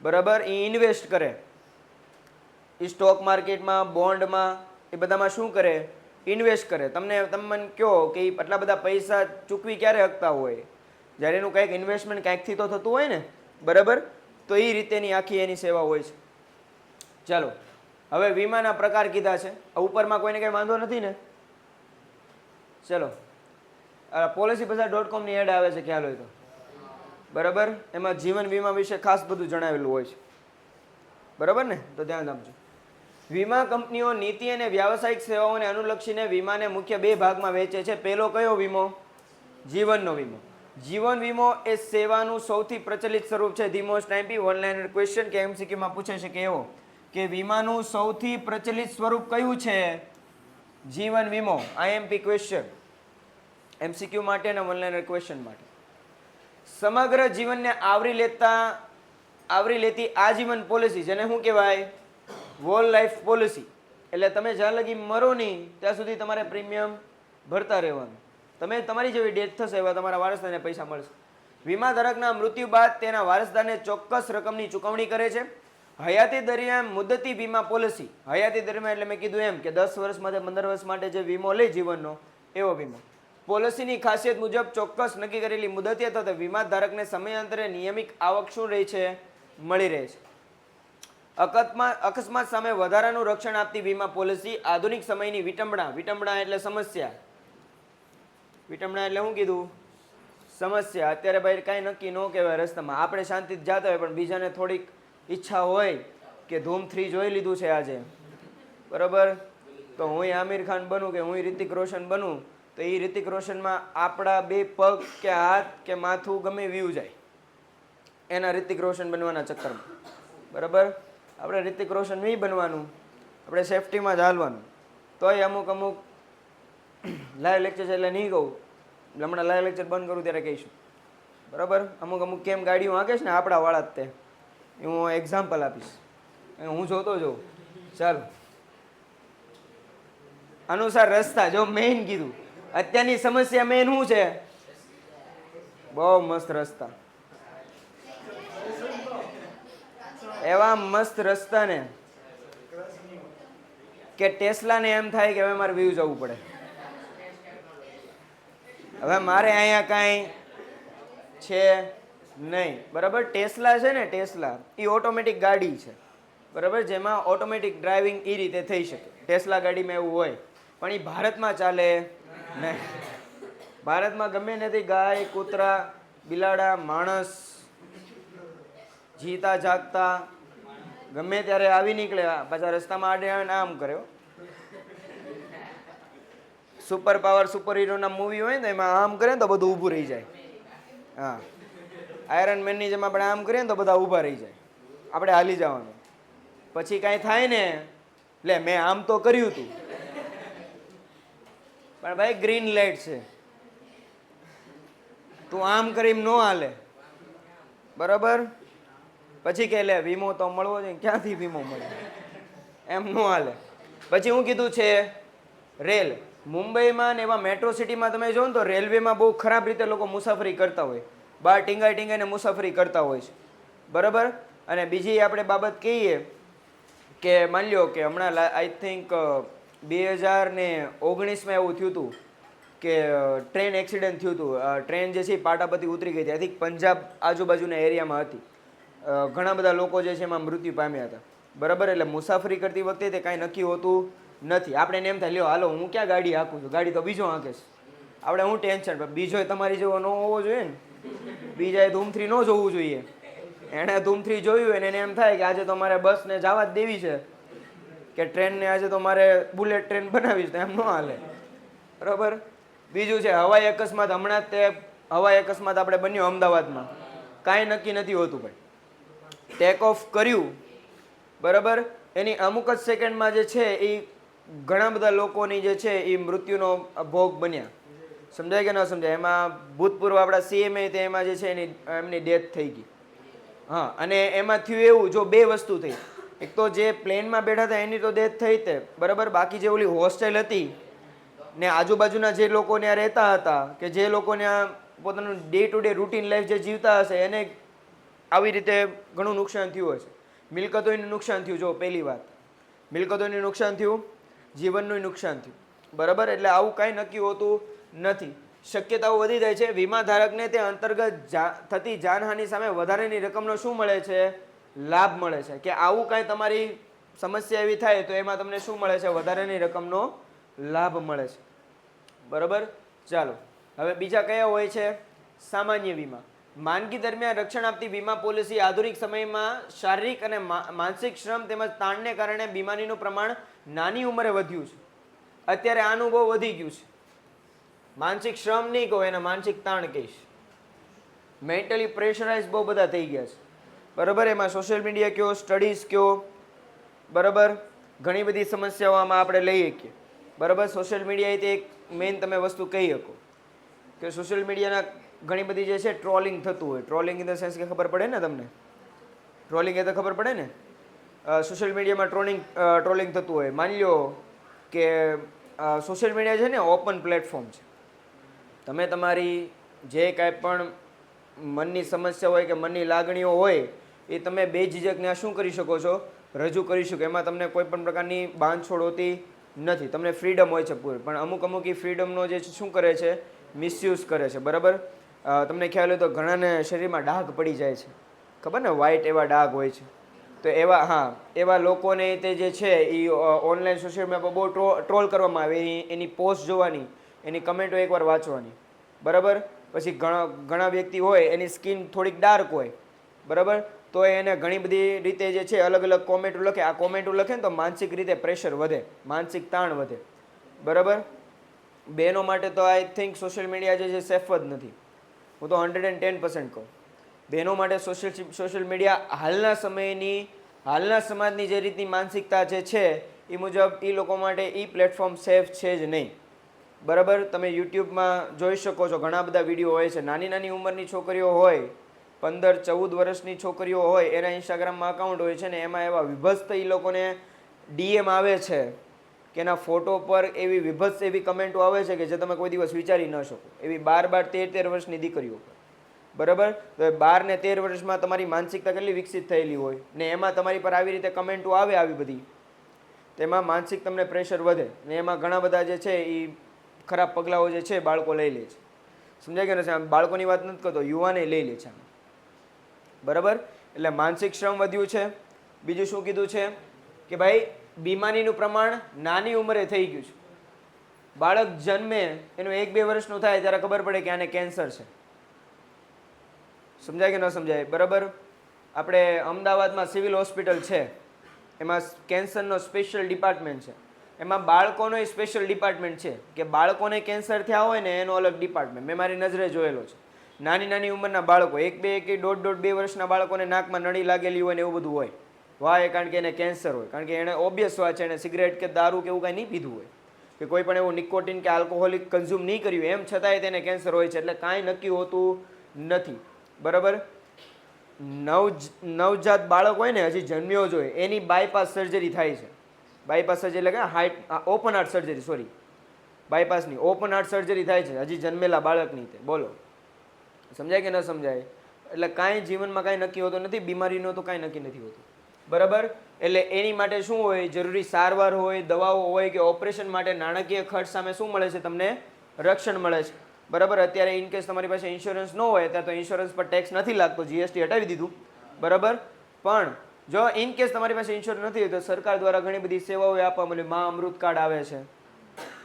બરાબર? એ ઇન્વેસ્ટ કરે. એ સ્ટોક માર્કેટમાં, બોન્ડમાં, એ બધામાં શું કરે? ઇન્વેસ્ટ કરે. તમે મને કહો કે એ આટલા બધા પૈસા ચૂકવી ક્યારે શકતા હોય? જ્યારે એનું કંઈક ઇન્વેસ્ટમેન્ટ કાંઈકથી તો થતું હોય ને, બરાબર? તો એ રીતેની આખી એની સેવા હોય છે. ચાલો હવે વીમાના પ્રકાર કીધા છે. ઉપરમાં કોઈને કંઈ વાંધો નથી ને? ચલો policybazaar.com ની એડ આવે છે, ખ્યાલ હોય તો, બરાબર? એમાં જીવન વીમા વિશે ખાસ બધું જણાવેલું હોય છે, બરાબર ને? તો ધ્યાન આપજો. વીમા કંપનીઓ નીતિ અને વ્યાવસાયિક સેવાઓને અનુલક્ષીને વીમાને મુખ્ય બે ભાગમાં વહેંચે છે. પહેલો કયો વીમો? જીવનનો વીમો. જીવન વીમો એ સેવાનું સૌથી પ્રચલિત સ્વરૂપ છે. The most IMP one liner question કે એમસીક્યુમાં પૂછે છે કે એવો કે વીમાનું સૌથી પ્રચલિત સ્વરૂપ કયું છે? જીવન વીમો. આઈએમપી ક્વેશ્ચન, એમસીક્યુ માટે અને વન લાઇનર ક્વેશ્ચન માટે. સમગ્ર જીવનને આવરી લેતી આજીવન પોલિસી, જેને શું કહેવાય? Wall life policy. એટલે તમે જ્યાં લગી મરો નહીં ત્યાં સુધી તમારે પ્રીમિયમ ભરતા રહેવાનું. તમે તમારી જેવી ડેથ થશે એવા તમારા વારસદારને પૈસા મળશે. વીમાધારકના મૃત્યુ બાદ તેના વારસદારને ચોક્કસ રકમની ચૂકવણી કરે છે. હયાતી દરમિયાન મુદ્દતી વીમા પોલિસી. હયાતી દરમિયાન એટલે મેં કીધું એમ કે 10 વર્ષ માટે 15 વર્ષ માટે જે વીમો લે જીવનનો, એવો વીમો. પોલિસીની ખાસિયત મુજબ ચોક્કસ નક્કી કરેલી મુદતે અથવા વીમાધારકને સમયાંતરે નિયમિત આવક શું રહે છે? મળી રહે છે. અકસ્માત સામે વધારાનું રક્ષણ આપતી વીમા પોલિસી આધુનિક સમયની વિટંબણા. વિટંબણા એટલે સમસ્યા. વિટંબણા એટલે શું કીધું? સમસ્યા. અત્યારે ભાઈ કાંઈ નક્કી ન કહેવાય રસ્તામાં. આપણે શાંતિથી જતા હોય પણ બીજાને થોડીક ઈચ્છા હોય કે ધૂમ 3 જોઈ લીધું છે આજે, બરાબર, તો હું આમિર ખાન બનું કે હું રિતિક રોશન બનું, તો એ રિતિક રોશનમાં આપણા 2 પગ કે હાથ કે માથું ગમે વ્યૂ જાય એના રિતિક રોશન બનવાના ચક્કરમાં, બરાબર. આપણે રિતિક રોશન નહીં બનવાનું, આપણે સેફટીમાં જ હાલવાનું. તોય અમુક લાઈવ લેક્ચર છે એટલે નહીં કહું, હમણાં લાઈવ લેક્ચર બંધ કરું ત્યારે કહીશું, બરાબર. અમુક કેમ ગાડીઓ હાંકે છે ને આપણા વાળા જ તે, હું એક્ઝામ્પલ આપીશ, હું જોતો જોઉં. ચાલો, અનુસાર રસ્તા જો મેઇન કીધું. અત્યારની સમસ્યા મેઇન શું છે? બહુ મસ્ત રસ્તા, એવા મસ્ત રસ્તા ને કે ટેસ્લાને એમ થાય કે હવે મારે વ્યૂ જવું પડે. હવે મારે અહીંયા કાંઈ છે નહીં, બરાબર. ટેસ્લા છે ને, ટેસ્લા એ ઓટોમેટિક ગાડી છે, બરાબર, જેમાં ઓટોમેટિક ડ્રાઇવિંગ એ રીતે થઈ શકે. ટેસ્લા ગાડીમાં એવું હોય, પણ એ ભારતમાં ચાલે નહીં. ભારતમાં ગમે નથી, ગાય, કૂતરા, બિલાડા, માણસ જીતા જાગતા ગમે ત્યારે આવી નીકળે, પાછા રસ્તામાં આડે આવીને આમ કર્યો. સુપર પાવર સુપર હીરોના મૂવી હોય ને એમાં આમ કરે ને તો બધું ઊભું રહી જાય. હા, આયરન મેનની જેમ આપણે આમ કરીએ ને તો બધા ઊભા રહી જાય, આપણે હાલી જવાનું. પછી કાંઈ થાય ને, લે મેં આમ તો કર્યું હતું, પણ ભાઈ ગ્રીન લાઇટ છે, તું આમ કરીને ન હાલે, બરાબર. પછી કે લે વીમો તો મળવો જોઈએ, ક્યાંથી વીમો મળે, એમ ન હાલે. પછી હું કીધું છે રેલ. મુંબઈમાં ને એવા મેટ્રો સિટીમાં તમે જો ને તો રેલવેમાં બહુ ખરાબ રીતે લોકો મુસાફરી કરતા હોય, બહાર ટીંગાઈને મુસાફરી કરતા હોય છે, બરાબર. અને બીજી આપણે બાબત કહીએ કે માની લો કે હમણાં આઈ થિંક 2019માં એવું થયું હતું કે ટ્રેન એક્સિડન્ટ થયું હતું. ટ્રેન જે છે પાટા પરથી ઉતરી ગઈ હતી, આઈ થિંક પંજાબ આજુબાજુના એરિયામાં હતી. ઘણા બધા લોકો જે છે એમાં મૃત્યુ પામ્યા હતા, બરાબર. એટલે મુસાફરી કરતી વખતે તે કાંઈ નક્કી હોતું નથી. આપણે એમ થાય લ્યો હાલો હું ક્યાં ગાડી હાંકું છું, ગાડી તો બીજો હાંકે છે, આપણે હું ટેન્શન. પણ બીજો તમારી જેવો ન હોવો જોઈએ ને, બીજાએ ધૂમ 3 ન જોવું જોઈએ. એણે ધૂમ 3 જોયું અને એને એમ થાય કે આજે તો મારે બસને જવા જ દેવી છે કે ટ્રેનને આજે તો મારે બુલેટ ટ્રેન બનાવી છે, એમ ન હાલે, બરાબર. બીજું છે હવાઈ અકસ્માત. હમણાં જ તે હવાઈ અકસ્માત આપણે બન્યો અમદાવાદમાં, કાંઈ નક્કી નથી હોતું ભાઈ. ટેક ઓફ કર્યું, બરાબર, એની અમુક જ સેકન્ડમાં જે છે એ ઘણા બધા લોકોની જે છે એ મૃત્યુનો ભોગ બન્યા. સમજાય કે ન સમજાય? એમાં ભૂતપૂર્વ આપણા CMA તે એમાં જે છે એમની ડેથ થઈ ગઈ. હા, અને એમાં થયું એવું, જો 2 વસ્તુ થઈ. એક તો જે પ્લેનમાં બેઠા હતા એની તો ડેથ થઈ તે, બરાબર. બાકી જે ઓલી હોસ્ટેલ હતી ને આજુબાજુના જે લોકો ત્યાં રહેતા હતા કે જે લોકો ત્યાં પોતાનું day to day routine life જે જીવતા હશે એને આવી રીતે ઘણું નુકસાન થયું હશે. મિલકતોનું નુકસાન થયું. જો પહેલી વાત, મિલકતોનું નુકસાન થયું, જીવનનું નુકસાન થયું, બરાબર. એટલે આવું કાંઈ નક્કી હોતું નથી. શક્યતાઓ વધી જાય છે. વીમા ધારકને તે અંતર્ગત થતી જાનહાનિ સામે વધારાની રકમનો શું મળે છે? લાભ મળે છે. કે આવું કાંઈ તમારી સમસ્યા એવી થાય તો એમાં તમને શું મળે છે? વધારાની રકમનો લાભ મળે છે, બરાબર. ચાલો, હવે બીજા કયા હોય છે? સામાન્ય વીમા. માંદગી દરમિયાન રક્ષણ આપતી વીમા પોલિસી આધુનિક સમયમાં શારીરિક અને માનસિક શ્રમ તેમજ તાણને કારણે બીમારીનું પ્રમાણ નાની ઉંમરે વધ્યું છે. અત્યારે આનું બહુ વધી ગયું છે. માનસિક શ્રમ નહીં કહો, એને માનસિક તાણ કહીશ. મેન્ટલી પ્રેશરાઇઝ બહુ બધા થઈ ગયા છે, બરાબર. એમાં સોશિયલ મીડિયા કયો, સ્ટડીઝ કયો, બરાબર, ઘણી બધી સમસ્યાઓ આમાં આપણે લઈ શકીએ, બરાબર. સોશિયલ મીડિયા એ એક મેઇન તમે વસ્તુ કહી શકો કે સોશિયલ મીડિયાના ઘણી બધી જે છે ટ્રોલિંગ થતું હોય. ટ્રોલિંગ ઇન ધ સેન્સ કે ખબર પડે ને તમને? ટ્રોલિંગ એ તો ખબર પડે ને. સોશિયલ મીડિયામાં ટ્રોલિંગ થતું હોય. માની લો કે સોશિયલ મીડિયા છે ને ઓપન પ્લેટફોર્મ છે. તમે તમારી જે કાંઈ પણ મનની સમસ્યા હોય કે મનની લાગણીઓ હોય એ તમે બેઝિઝક ત્યાં શું કરી શકો છો? રજૂ કરી શકો. એમાં તમને કોઈ પણ પ્રકારની બાંધછોડ હોતી નથી, તમને ફ્રીડમ હોય છે પૂરી. પણ અમુક એ ફ્રીડમનો જે શું કરે છે? મિસયુઝ કરે છે, બરાબર. તમને ખ્યાલ હોય તો ઘણાને શરીરમાં ડાઘ પડી જાય છે, ખબર ને? વ્હાઇટ એવા ડાઘ હોય છે. તો એવા લોકોને તે જે છે એ ઓનલાઈન સોશિયલ મીડિયા પર બહુ ટ્રોલ કરવામાં આવે, એની પોસ્ટ જોવાની, એની કમેન્ટો એકવાર વાંચવાની, બરાબર. પછી ઘણા વ્યક્તિ હોય એની સ્કિન થોડીક ડાર્ક હોય, બરાબર, તો એને ઘણી બધી રીતે જે છે અલગ અલગ કોમેન્ટો લખે. આ કોમેન્ટો લખે ને તો માનસિક રીતે પ્રેશર વધે, માનસિક તાણ વધે, બરાબર. બહેનો માટે તો આઈ થિંક સોશિયલ મીડિયા જે છે સેફ જ નથી. હું તો 110% કહું. બહેનો માટે સોશિયલ મીડિયા હાલના સમાજની જે રીતની માનસિકતા જે છે એ મુજબ એ લોકો માટે એ પ્લેટફોર્મ સેફ છે જ નહીં, બરાબર. તમે યુટ્યુબમાં જોઈ શકો છો ઘણા બધા વિડીયો હોય છે. નાની નાની ઉંમરની છોકરીઓ હોય, 15-14 વર્ષની છોકરીઓ હોય, એના ઇન્સ્ટાગ્રામમાં અકાઉન્ટ હોય છે ને એમાં એવા વિભત્સ એ લોકોને ડીએમ આવે છે કે એના ફોટો પર એવી વિભત્સ એવી કમેન્ટો આવે છે કે જે તમે કોઈ દિવસ વિચારી ન શકો. એવી 12-13 વર્ષની દીકરીઓ, બરાબર. તો 12 ને 13 વર્ષમાં તમારી માનસિકતા કેટલી વિકસિત થયેલી હોય ને એમાં તમારી પર આવી રીતે કમેન્ટો આવે આવી બધી, તેમાં માનસિક તમને પ્રેશર વધે ને એમાં ઘણા બધા જે છે એ ખરાબ પગલાઓ જે છે બાળકો લઈ લે છે. સમજાય કે નથી? બાળકોની વાત નથી કરતો, યુવાને લઈ લે છે, બરાબર. એટલે માનસિક શ્રમ વધ્યું છે. બીજું શું કીધું છે કે ભાઈ બીમારીનું પ્રમાણ નાની ઉંમરે થઈ ગયું છે. બાળક જન્મે એનું 1-2 વર્ષનું થાય ત્યારે ખબર પડે કે આને કેન્સર છે. સમજાય કે ન સમજાય? બરાબર. આપણે અમદાવાદમાં સિવિલ હોસ્પિટલ છે, એમાં કેન્સરનો સ્પેશિયલ ડિપાર્ટમેન્ટ છે. એમાં બાળકોનો સ્પેશિયલ ડિપાર્ટમેન્ટ છે કે બાળકોને કેન્સર થયા હોય ને એનો અલગ ડિપાર્ટમેન્ટ. મેં મારી નજરે જોયેલો છે. નાની ઉંમરના બાળકો 1-2 વર્ષના બાળકોને નાકમાં નળી લાગેલી હોય ને એવું બધું હોય. વાય કારણ કે એને કેન્સર હોય, કારણ કે એને ઓબ્વિયસ વાત છે, એને સિગરેટ કે દારૂ કે એવું કાંઈ નહીં પીધું હોય કે કોઈ પણ એવું નિકોટિન કે આલ્કોહોલિક કન્ઝ્યુમ નહીં કર્યું, એમ છતાંય તેને કેન્સર હોય છે. એટલે કાંઈ નક્કી હોતું નથી, બરાબર. નવજાત બાળક હોય ને હજી જન્મ્યો જ હોય એની બાયપાસ સર્જરી થાય છે. બાયપાસ સર્જરી એટલે કે ઓપન હાર્ટ સર્જરી, સોરી બાયપાસની ઓપન હાર્ટ સર્જરી થાય છે હજી જન્મેલા બાળકની. તે બોલો સમજાય કે ન સમજાય? એટલે કાંઈ જીવનમાં કાંઈ નક્કી હોતું નથી, બીમારીનો તો કાંઈ નક્કી નથી હોતું, બરાબર. એટલે એની માટે શું હોય, જરૂરી સારવાર હોય, દવાઓ હોય કે ઓપરેશન માટે નાણાકીય ખર્ચ સામે શું મળે છે, તમને રક્ષણ મળે છે, બરાબર. અત્યારે ઇનકેસ તમારી પાસે ઇન્સ્યોરન્સ ન હોય ત્યારે તો ઇન્સ્યોરન્સ પર ટેક્સ નથી લાગતો, જીએસટી હટાવી દીધું, બરાબર. પણ જો ઇનકેસ તમારી પાસે ઇન્સ્યોરન્સ નથી હોય તો સરકાર દ્વારા ઘણી બધી સેવાઓ આપવામાં આવે. મા અમૃત કાર્ડ આવે છે,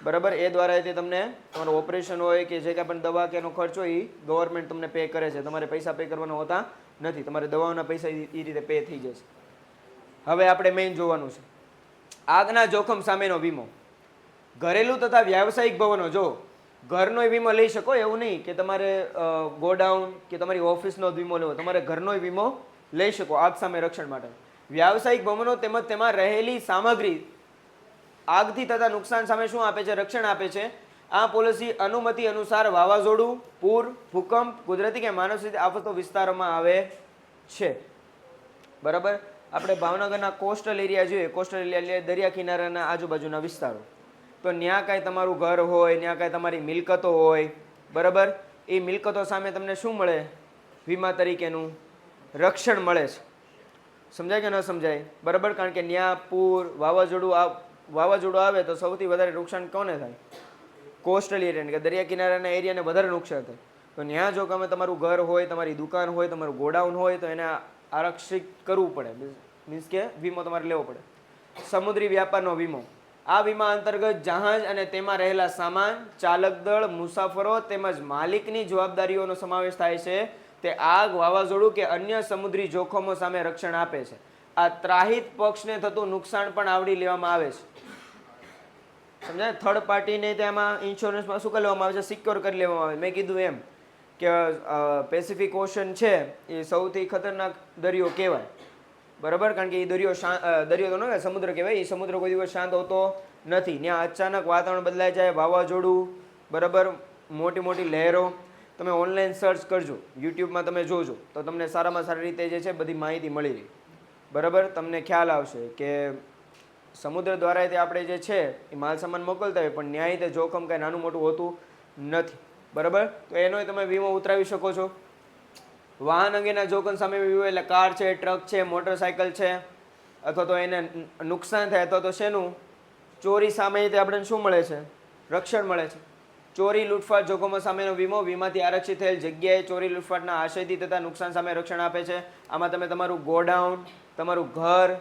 બરાબર. એ દ્વારા તે તમને તમારું ઓપરેશન હોય કે જે કાંઈ પણ દવા કે એનો ખર્ચ હોય એ ગવર્મેન્ટ તમને પે કરે છે. તમારે પૈસા પે કરવાના હોતા નથી, તમારે દવાઓના પૈસા એ રીતે પે થઈ જશે. હવે આપણે મેઇન જોવાનું છે આગના જોખમ સામેનો વીમો. ઘરેલું તથા વ્યાવસાયિક ભવનો, જો ઘરનો વીમો લઈ શકો એવું નહીં કે તમારે ગોડાઉન કે તમારી ઓફિસનો જ વીમો લેવો, તમારે ઘરનો વીમો લઈ શકો આગ સામે રક્ષણ માટે. વ્યાવસાયિક ભવનો તેમજ તેમાં રહેલી સામગ્રી આગથી થતા નુકસાન સામે શું આપે છે, રક્ષણ આપે છે. આ પોલિસી અનુમતિ અનુસાર વાવાઝોડું, પૂર, ભૂકંપ, કુદરતી કે માનવસર્જિત આફતો વિસ્તારોમાં આવે છે, બરાબર. આપણે ભાવનગરના કોસ્ટલ એરિયા જોઈએ, કોસ્ટલ એરિયા દરિયા કિનારાના આજુબાજુના વિસ્તારો, તો ત્યાં કાંઈ તમારું ઘર હોય, ત્યાં કાંઈ તમારી મિલકતો હોય, બરાબર. એ મિલકતો સામે તમને શું મળે, વીમા તરીકેનું રક્ષણ મળે છે. સમજાય કે ન સમજાય? બરાબર. કારણ કે ત્યાં પૂર, વાવાઝોડું આવે તો સૌથી વધારે નુકસાન કોને થાય, કોસ્ટલ એરિયાને કે દરિયા કિનારાના એરિયાને વધારે નુકસાન થાય. તો ત્યાં જો તમે તમારું ઘર હોય, તમારી દુકાન હોય, તમારું ગોડાઉન હોય તો એને આરક્ષિત કરવું પડે, મીન્સ કે વીમો તમારે લેવો પડે. સમુદ્રી વ્યાપારનો વીમો, આ વીમા અંતર્ગત જહાજ અને તેમાં રહેલા સામાન, ચાલક દળ, મુસાફરો તેમજ માલિકની જવાબદારીઓનો સમાવેશ થાય છે. તે આગ, વાવાઝોડું કે અન્ય સમુદ્રી જોખમો સામે રક્ષણ આપે છે. આ ત્રાહિત પક્ષને થતું નુકસાન પણ આવરી લેવામાં આવે છે. સમજાય? થર્ડ પાર્ટીને તેમાં ઇન્સ્યોરન્સમાં શું કરી લેવામાં આવે છે, સિક્યોર કરી લેવામાં આવે. મેં કીધું એમ કે પેસિફિક ઓશન છે એ સૌથી ખતરનાક દરિયો કહેવાય, બરાબર. કારણ કે એ દરિયો તો ન સમુદ્ર કહેવાય, એ સમુદ્ર કોઈ દિવસ શાંત હોતો નથી. ત્યાં અચાનક વાતાવરણ બદલાઈ જાય, વાવાઝોડું, બરાબર, મોટી લહેરો. તમે ઓનલાઈન સર્ચ કરજો, યુટ્યુબમાં તમે જોજો તો તમને સારામાં સારી રીતે જે છે બધી માહિતી મળી રહી, બરાબર. તમને ખ્યાલ આવશે કે સમુદ્ર દ્વારા તે આપણે જે છે એ માલ સામાન મોકલતા હોય પણ ન્યાય તે જોખમ કાંઈ નાનું મોટું હોતું નથી, બરાબર. તો એનોય તમે વીમો ઉતરાવી શકો છો. વાહન અંગેના જોખમ સામે વીમો એટલે કાર છે, ટ્રક છે, મોટરસાયકલ છે, અથવા તો એને નુકસાન થાય અથવા તો શેનું ચોરી સામે તે આપણને શું મળે છે, રક્ષણ મળે છે, ચોરી લૂંટફાટ જોખમો સામેનો વીમો વીમાથી આરક્ષિત થયેલ જગ્યાએ ચોરી લૂંટફાટના આશયથી તથા નુકસાન સામે રક્ષણ આપે છે. આમાં તમે તમારું ગોડાઉન, તમારું ઘર,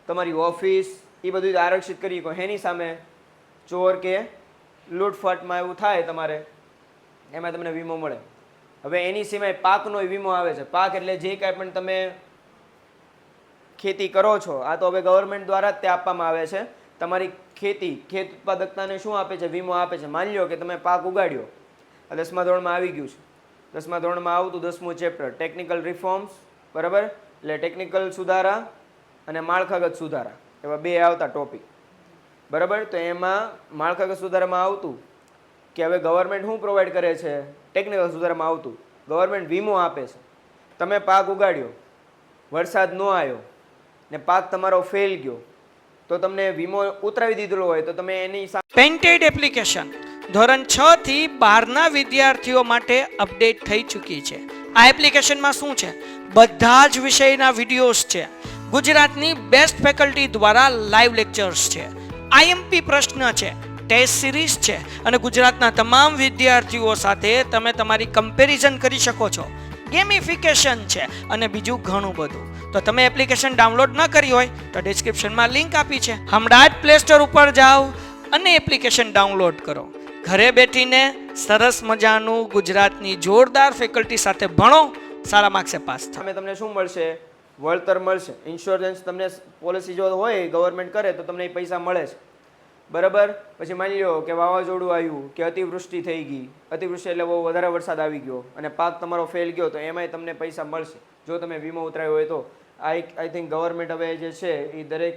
તમારી ઓફિસ એ બધું આરક્ષિત કરી શકો. એની સામે ચોર કે લૂંટફાટમાં એવું થાય તમારે, એમાં તમને વીમો મળે. હવે એની સિવાય પાકનો વીમો આવે છે. પાક એટલે જે કાંઈ પણ તમે ખેતી કરો છો, આ તો હવે ગવર્મેન્ટ દ્વારા જ તે આપવામાં આવે છે. તમારી ખેતી, ખેત ઉત્પાદકતાને શું આપે છે? વીમો આપે છે. માની લો કે તમે પાક ઉગાડ્યો, આ 10મા ધોરણમાં આવી ગયું છે. 10મા ધોરણમાં આવતું 10મું ચેપ્ટર ટેકનિકલ રિફોર્મ્સ, બરાબર? એટલે ટેકનિકલ સુધારા અને માળખાગત સુધારા, એવા બે આવતા ટોપિક, બરાબર? તો એમાં માળખાગત સુધારામાં આવતું કે હવે ગવર્મેન્ટ શું પ્રોવાઈડ કરે છે? ટેકનિકલ સુધારામાં આવતું ગવર્મેન્ટ વીમો આપે છે. તમે પાક ઉગાડ્યો, વરસાદ ન આવ્યો ને પાક તમારો ફેલ ગયો, તો તમને વીમો ઉતરાવી દીધેલો હોય તો તમે એની પેન્ટેડ એપ્લિકેશન ધોરણ 6 થી 12ના વિદ્યાર્થીઓ માટે અપડેટ થઈ ચૂકી છે. આ એપ્લિકેશનમાં શું છે? બધા જ વિષયના વિડીયોઝ છે. ગુજરાતની બેસ્ટ ફેકલ્ટી દ્વારા લાઈવ લેક્ચર્સ છે. આઈએમપી પ્રશ્ન છે, ટેસ્ટ સિરીઝ છે અને ગુજરાતના તમામ વિદ્યાર્થીઓ સાથે તમે તમારી કમ્પેરિઝન કરી શકો છો. ગેમિફિકેશન છે અને બીજું ઘણું બધું. તો તમે એપ્લિકેશન ડાઉનલોડ ન કરી હોય તો ડિસ્ક્રિપ્શનમાં લિંક આપી છે. હમણાં જ પ્લે સ્ટોર ઉપર જાઓ અને એપ્લિકેશન ડાઉનલોડ કરો. ઘરે બેઠીને સરસ મજાનું ગુજરાતની જોરદાર ફેકલ્ટી સાથે ભણો, સારા માર્ક્સે પાસ થાઓ. સામે તમને શું મળશે? વળતર મળશે. ઇન્સ્યોરન્સ તમને પોલિસી જો હોય ગવર્મેન્ટ કરે તો તમને એ પૈસા મળે છે, બરાબર? પછી માની લો કે વાવાઝોડું આવ્યું કે અતિવૃષ્ટિ થઈ ગઈ, અતિવૃષ્ટિ એટલે બહુ વધારે વરસાદ આવી ગયો અને પાક તમારો ફેલ ગયો, તો એમાંય તમને પૈસા મળશે જો તમે વીમો ઉતરાવ્યો હોય તો. આઈ થિંક ગવર્મેન્ટ હવે જે છે એ દરેક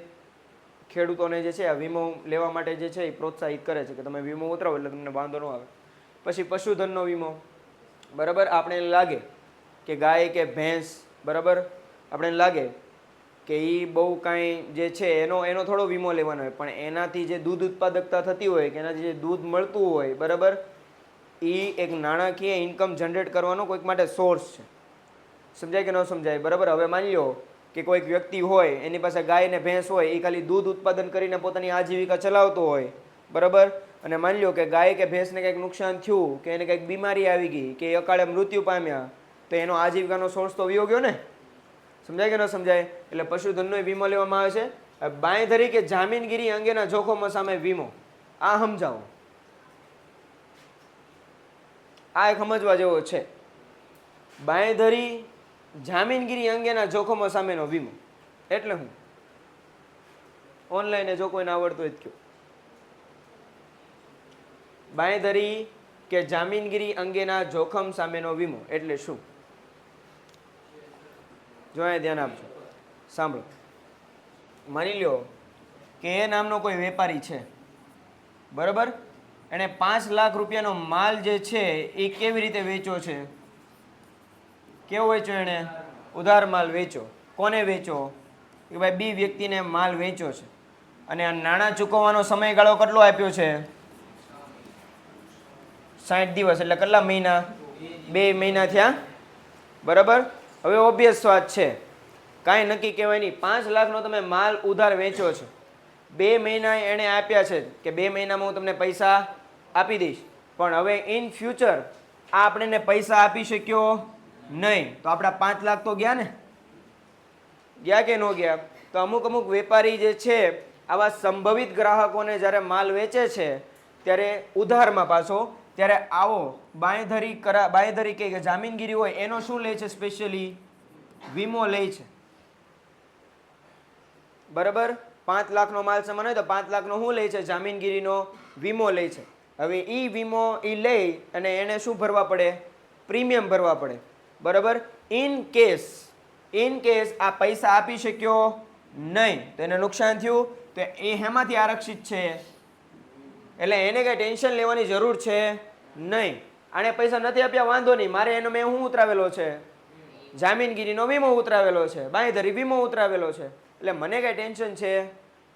ખેડૂતોને જે છે આ વીમો લેવા માટે જે છે એ પ્રોત્સાહિત કરે છે કે તમે વીમો ઉતરાવો એટલે તમને વાંધો ન આવે. પછી પશુધનનો વીમો, બરાબર? આપણે લાગે કે ગાય કે ભેંસ, બરાબર, આપણે લાગે કે એ બહુ કાંઈ જે છે એનો થોડો વીમો લેવાનો હોય, પણ એનાથી જે દૂધ ઉત્પાદકતા થતી હોય કે એનાથી જે દૂધ મળતું હોય, બરાબર, એ એક નાણાકીય ઇન્કમ જનરેટ કરવાનો કોઈક માટે સોર્સ છે. સમજાય કે ન સમજાય? બરાબર. હવે માની લો કે કોઈક વ્યક્તિ હોય એની પાસે ગાય ને ભેંસ હોય, એ ખાલી દૂધ ઉત્પાદન કરીને પોતાની આજીવિકા ચલાવતો હોય, બરાબર, અને માની લો કે ગાય કે ભેંસને કંઈક નુકસાન થયું કે એને કંઈક બીમારી આવી ગઈ કે અકાળે મૃત્યુ પામ્યા, તો એનો આજીવિકાનો સોર્સ તો વયો ગયો ને. સમજાય કે ન સમજાય? એટલે પશુધનનો વીમો લેવામાં આવે છે. બાંયધરી કે જામીનગીરી અંગેના જોખમો સામે વીમો, આ સમજાવો. આ એક સમજવા જેવો છે. બાંયધરી જામીનગીરી અંગેના જોખમો સામેનો વીમો એટલે હું ઓનલાઈન જો કોઈને આવડતું હોય તો કહો. બાંયધરી કે જામીનગીરી અંગેના જોખમ સામેનો વીમો એટલે શું? જો અહીંયા ધ્યાન આપજો, સાંભળો. માની લો કે એ નામનો કોઈ વેપારી છે, બરાબર, એણે 5 લાખ રૂપિયાનો માલ જે છે એ કેવી રીતે વેચ્યો છે? કેવો વેચ્યો? એણે ઉધાર માલ વેચ્યો. કોને વેચ્યો? કે ભાઈ બી વ્યક્તિને માલ વેચ્યો છે અને આ નાણાં ચૂકવવાનો સમયગાળો કેટલો આપ્યો છે? 60 દિવસ. એટલે કેટલા મહિના? 2 મહિના થયા, બરાબર. હવે ઓબ્વિયસ વાત છે, કાંઈ નક્કી કહેવાય નહીં. 5 લાખનો તમે માલ ઉધાર વેચ્યો છે, 2 મહિના એણે આપ્યા છે કે 2 મહિનામાં હું તમને પૈસા આપી દઈશ, પણ હવે ઇન ફ્યુચર આ આપણને પૈસા આપી શક્યો નહીં, તો આપણા 5 લાખ તો ગયા ને? ગયા કે ન ગયા? તો અમુક વેપારી જે છે આવા સંભવિત ગ્રાહકોને જ્યારે માલ વેચે છે ત્યારે ઉધારમાં પાછો, ત્યારે આવો બાંયધરી કે જામીનગીરી હોય એનો શું લે છે? સ્પેશિયલી વીમો લે છે, બરાબર. 5 લાખનો માલ સામાન હોય તો 5 લાખનો શું લે છે? જામીનગીરીનો વીમો લે છે. હવે એ વીમો એ લઈ અને એને શું ભરવા પડે? પ્રીમિયમ ભરવા પડે, બરાબર. ઇન કેસ આ પૈસા આપી શક્યો નહીં તો એને નુકસાન થયું તો એ હેમાંથી આરક્ષિત છે? એટલે એને કંઈ ટેન્શન લેવાની જરૂર છે નહીં. આને પૈસા નથી આપ્યા વાંધો નહીં, મારે એનો મેં શું ઉતરાવેલો છે? જામીનગીરીનો વીમો ઉતરાવેલો છે, બાંયધરી વીમો ઉતરાવેલો છે, એટલે મને કંઈ ટેન્શન છે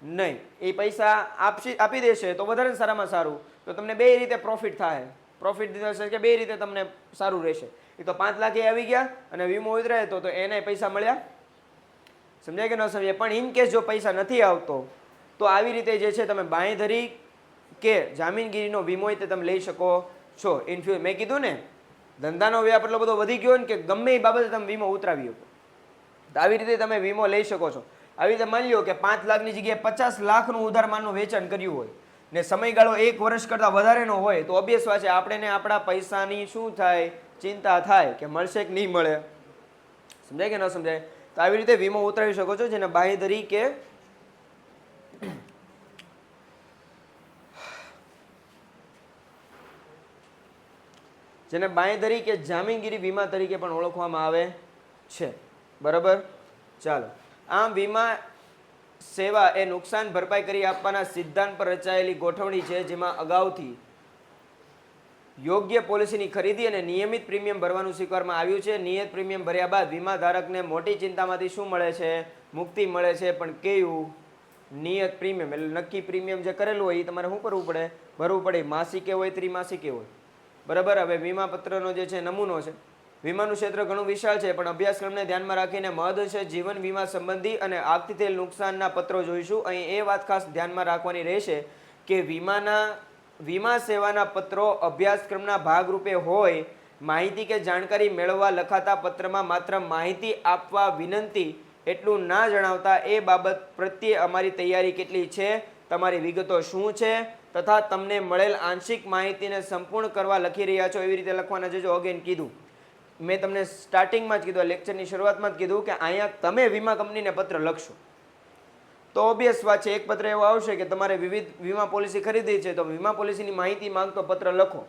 નહીં. એ પૈસા આપી દેશે તો વધારે સારામાં સારું, તો તમને બે રીતે પ્રોફિટ થાય. પ્રોફિટ થશે કે બે રીતે તમને સારું રહેશે. એ તો 5 લાખ આવી ગયા અને વીમો ઉતરાય તો એને પૈસા મળ્યા. સમજાય કે ન સમજાય? પણ ઇન કેસ જો પૈસા નથી આવતો તો આવી રીતે જે છે તમે બાંયધરી કે જામીનગીરીનો વીમો તે તમે લઈ શકો છો ઇન ફ્યુચર. મેં કીધું ને ધંધાનો વ્યાપ એટલો બધો વધી ગયો ને કે ગમે એ બાબતે તમે વીમો ઉતરાવી શકો. તો આવી રીતે તમે વીમો લઈ શકો છો. આવી રીતે માની લો કે 5 લાખની જગ્યાએ 50 લાખનું ઉધાર માલનું વેચાણ કર્યું હોય ને સમયગાળો 1 વર્ષ કરતાં વધારેનો હોય તો ઓબ્વિયસ વાત છે આપણે ને આપણા પૈસાની શું થાય, ચિંતા થાય કે મળશે કે નહીં મળે. સમજાય કે ન સમજાય? તો આવી રીતે વીમો ઉતરાવી શકો છો, જેને બાંહેધરી કે જામીનગીરી વીમા તરીકે પણ ઓળખવામાં આવે છે. બરાબર, ચાલો. આમ વીમા સેવા એ નુકસાન ભરપાઈ કરી આપવાના સિદ્ધાંત પર રચાયેલી ગોઠવણી છે, જેમાં અગાઉથી યોગ્ય પોલિસીની ખરીદી અને નિયમિત પ્રીમિયમ ભરવાનું સ્વીકારવામાં આવ્યું છે. નિયત પ્રીમિયમ ભર્યા બાદ વીમા ધારકને મોટી ચિંતામાંથી શું મળે છે? મુક્તિ મળે છે. પણ કેવું? નિયત પ્રીમિયમ એટલે નક્કી પ્રીમિયમ જે કરેલું હોય એ તમારે શું કરવું પડે? ભરવું પડે. માસિકે હોય, ત્રિમાસિકે હોય. બરાબર. હવે વીમા પત્રનો જે છે નમૂનો છે. વીમાનું ક્ષેત્ર ઘણું વિશાળ છે, પણ અભ્યાસક્રમને ધ્યાનમાં રાખીને મહદ છે જીવન વીમા સંબંધી અને આગથી થયેલ નુકસાનના પત્રો જોઈશું. અહીં એ વાત ખાસ ધ્યાનમાં રાખવાની રહેશે કે વીમા સેવાના પત્રો અભ્યાસક્રમના ભાગરૂપે હોય. માહિતી કે જાણકારી મેળવવા લખાતા પત્રમાં માત્ર માહિતી આપવા વિનંતી એટલું ના જણાવતા એ બાબત પ્રત્યે અમારી તૈયારી કેટલી છે, તમારી વિગતો શું છે તથા તમને મળેલ આંશિક માહિતીને સંપૂર્ણ કરવા લખી રહ્યા છો એવી રીતે લખવાના છે. જો અગેન કીધું, મેં તમને સ્ટાર્ટિંગમાં જ કીધું, લેક્ચરની શરૂઆતમાં જ કીધું કે અહીંયા તમે વીમા કંપનીને પત્ર લખશો તો ઓબ્વિયસ વાત છે એક પત્ર એવો આવશે કે તમારે વિવિધ વીમા પોલિસી ખરીદી છે, તો વીમા પોલિસીની માહિતી માંગતો પત્ર લખો.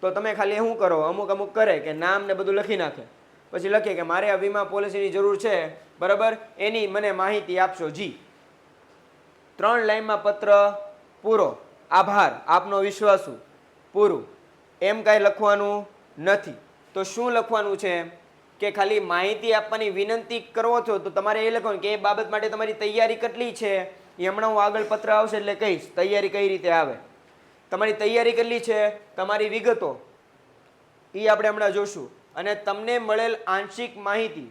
તો તમે ખાલી શું કરો, અમુક કરે કે નામ ને બધું લખી નાખે, પછી લખે કે મારે આ વીમા પોલિસીની જરૂર છે, બરાબર, એની મને માહિતી આપશો જી. 3 લાઈનમાં પત્ર પૂરો. આભાર, આપનો વિશ્વાસુ, પૂરું. એમ કાંઈ લખવાનું નથી. તો શું લખવાનું છે કે ખાલી માહિતી આપવાની વિનંતી કરો છો તો તમારે એ લખવાનું કે એ બાબત માટે તમારી તૈયારી કેટલી છે. એ હમણાં હું આગળ પત્ર આવશે એટલે કહીશ તૈયારી કઈ રીતે આવે. તમારી તૈયારી કેટલી છે, તમારી વિગતો એ આપણે હમણાં જોશું. અને તમને મળેલ આંશિક માહિતી,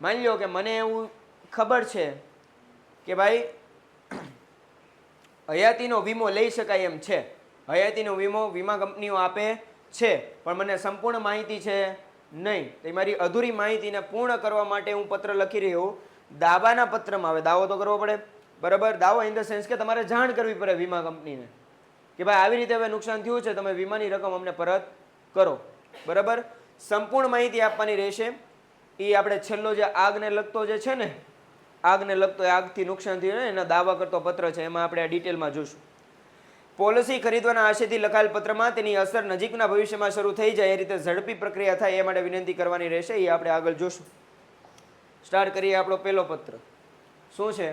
માની લો કે મને એવું ખબર છે કે ભાઈ હયાતીનો વીમો લઈ શકાય એમ છે, હયાતીનો વીમો વીમા કંપનીઓ આપે છે, પણ મને સંપૂર્ણ માહિતી છે નહીં. તો મારી અધૂરી માહિતીને પૂર્ણ કરવા માટે હું પત્ર લખી રહ્યો. દાવાના પત્રમાં, હવે દાવો તો કરવો પડે, બરાબર. દાવો ઇન ધ સેન્સ કે તમારે જાણ કરવી પડે વીમા કંપનીને કે ભાઈ આવી રીતે હવે નુકસાન થયું છે, તમે વીમાની રકમ અમને પરત કરો, બરાબર. સંપૂર્ણ માહિતી આપવાની રહેશે. એ આપણે છેલ્લો જે આગને લગતો જે છે ને, આગને લગતો આગથી નુકસાન થયું ને એના દાવા કરતો પત્ર છે, એમાં આપણે આ ડિટેલમાં જોશું. પોલિસી ખરીદવાના આશયથી લખાયેલ પત્રમાં તેની અસર નજીકના ભવિષ્યમાં શરૂ થઈ જાય એ રીતે ઝડપી પ્રક્રિયા થાય એ માટે વિનંતી કરવાની રહેશે. એ આપણે આગળ જોશું. સ્ટાર્ટ કરીએ આપણો પહેલો પત્ર. શું છે?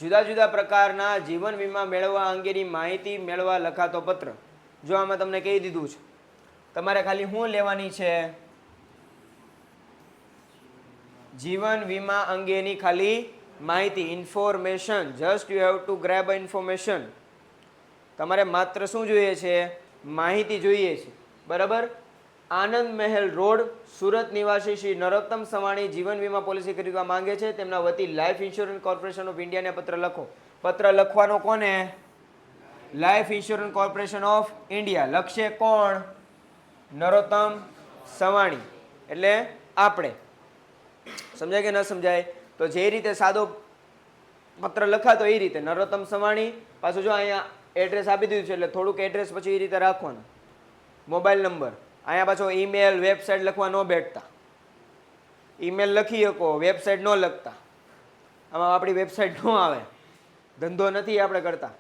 જુદા જુદા પ્રકારના જીવન વીમા મેળવવા અંગેની માહિતી મેળવવા લખાતો પત્ર. જો આમાં તમને કહી દીધું છે તમારે ખાલી શું લેવાની છે? જીવન વીમા અંગેની ખાલી માહિતી, information. Just you have to grab information. તમારે માત્ર શું જોઈએ છે? માહિતી જોઈએ છે, બરાબર. આનંદ મહેલ રોડ, સુરત નિવાસી શ્રી નરોત્તમ સવાણી જીવન વીમા પોલિસી ખરીદવા માંગે છે. તેમના વતી લાઈફ ઇન્સ્યોરન્સ કોર્પોરેશન ઓફ ઇન્ડિયાને પત્ર લખો. પત્ર લખવાનો કોને? Life insurance corporation of India. લખશે કોણ? નરોત્તમ સવાણી. એટલે આપણે. સમજાય કે ન સમજાય? તો જે રીતે સાદો પત્ર લખાતો એ રીતે નરોત્તમ સવાણી. પાછું જો અહીંયા એડ્રેસ આપી દીધું છે એટલે થોડુંક એડ્રેસ પછી એ રીતે રાખવાનું. મોબાઈલ નંબર અહીંયા પાછો ઈમેલ, વેબસાઇટ લખવા ન બેઠતા. ઈમેલ લખી શકો, વેબસાઇટ ન લખતા. આમાં આપણી વેબસાઇટ ન આવે, ધંધો નથી આપણે કરતા.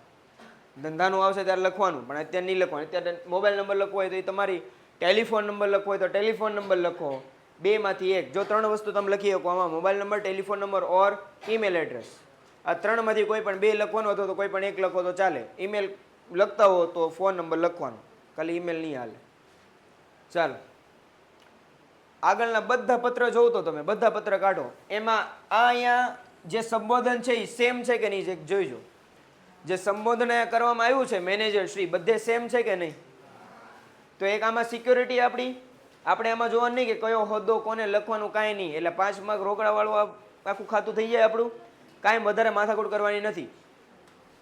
ધંધાનું આવશે ત્યારે લખવાનું, પણ અત્યારે નહીં લખવાનું. અત્યારે મોબાઈલ નંબર લખવો હોય તો એ તમારી, ટેલિફોન નંબર લખવો હોય તો ટેલિફોન નંબર લખો. 2 માંથી 1. જો 3 વસ્તુ તમે લખી શકો આમાં, મોબાઈલ નંબર, ટેલિફોન નંબર ઓર ઈમેલ એડ્રેસ. આ 3 માંથી કોઈ પણ 2 લખવાનો હતો તો કોઈ પણ 1 લખો તો ચાલે. ઈમેલ લખતા હો તો ફોન નંબર લખવાનો, ખાલી ઈમેલ નહીં હાલે. ચાલો આગળના બધા પત્ર જોવો તો તમે બધા પત્ર કાઢો. એમાં આ અહીંયા જે સંબોધન છે એ સેમ છે કે નહીં જોઈજો. જે સંબોધન કરવામાં આવ્યું છે મેનેજર શ્રી, બધે સેમ છે કે નહીં? તો એક આમાં સિક્યોરિટી આપણી, આપણે એમાં જોવાનું નહીં કે કયો હોદ્દો કોને લખવાનું, કાંઈ નહીં. એટલે 5 માર્ક રોકડાવાળું આખું ખાતું થઈ જાય આપણું. કાંઈ વધારે માથાકૂટ કરવાની નથી.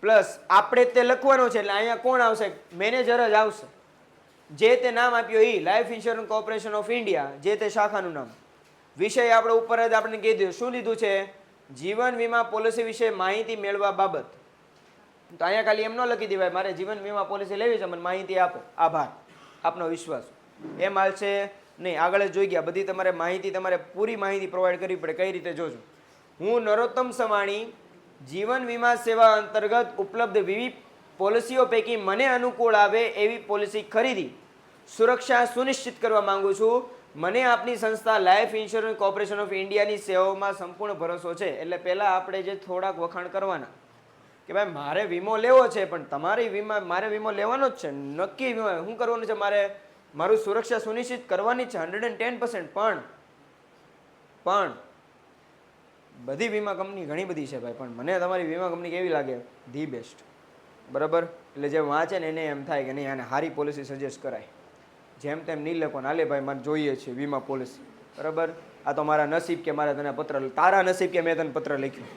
પ્લસ આપણે તે લખવાનું છે એટલે અહીંયા કોણ આવશે? મેનેજર જ આવશે, જે તે નામ આપ્યું એ life insurance corporation of India, જે તે શાખાનું નામ. વિષય આપણે ઉપર જ આપણે કહી દીધું. શું લીધું છે? જીવન વીમા પોલિસી વિશે માહિતી મેળવવા બાબત. તો અહીંયા ખાલી એમ ન લખી દેવાય મારે જીવન વીમા પોલિસી લેવી છે, મને માહિતી આપો. આભાર, આપનો વિશ્વાસ. એમ હાલશે નહીં. આગળ જ જોઈ ગયા. બધી તમારે માહિતી, તમારે પૂરી માહિતી પ્રોવાઈડ કરવી પડે. કઈ રીતે જોજો? હું નરોત્તમ સવાણી જીવન વીમા સેવા અંતર્ગત ઉપલબ્ધ વિવિધ પોલિસીઓ પૈકી મને અનુકૂળ આવે એવી પોલિસી ખરીદી સુરક્ષા સુનિશ્ચિત કરવા માંગુ છું. મને આપની સંસ્થા લાઈફ ઇન્સ્યોરન્સ કોર્પોરેશન ઓફ ઇન્ડિયાની સેવાઓમાં સંપૂર્ણ ભરોસો છે. એટલે પહેલાં આપણે જે થોડાક વખાણ કરવાના કે ભાઈ મારે વીમો લેવો છે, પણ તમારી મારે વીમો લેવાનો જ છે. નક્કી વીમો શું કરવાનું છે? મારે મારું સુરક્ષા સુનિશ્ચિત કરવાની છે 110%. પણ બધી વીમા કંપની ઘણી બધી છે ભાઈ, પણ મને તમારી વીમા કંપની કેવી લાગે? The best. બરાબર? એટલે જે વાંચે ને એને એમ થાય કે નહીં આને સારી પોલિસી સજેસ્ટ કરાય. જેમ તેમ નહીં લખો ને હાલે ભાઈ મારે જોઈએ છે વીમા પોલિસી. બરાબર? આ તો મારા નસીબ કે મારે તને પત્ર, તારા નસીબ કે મેં તને પત્ર લખ્યો.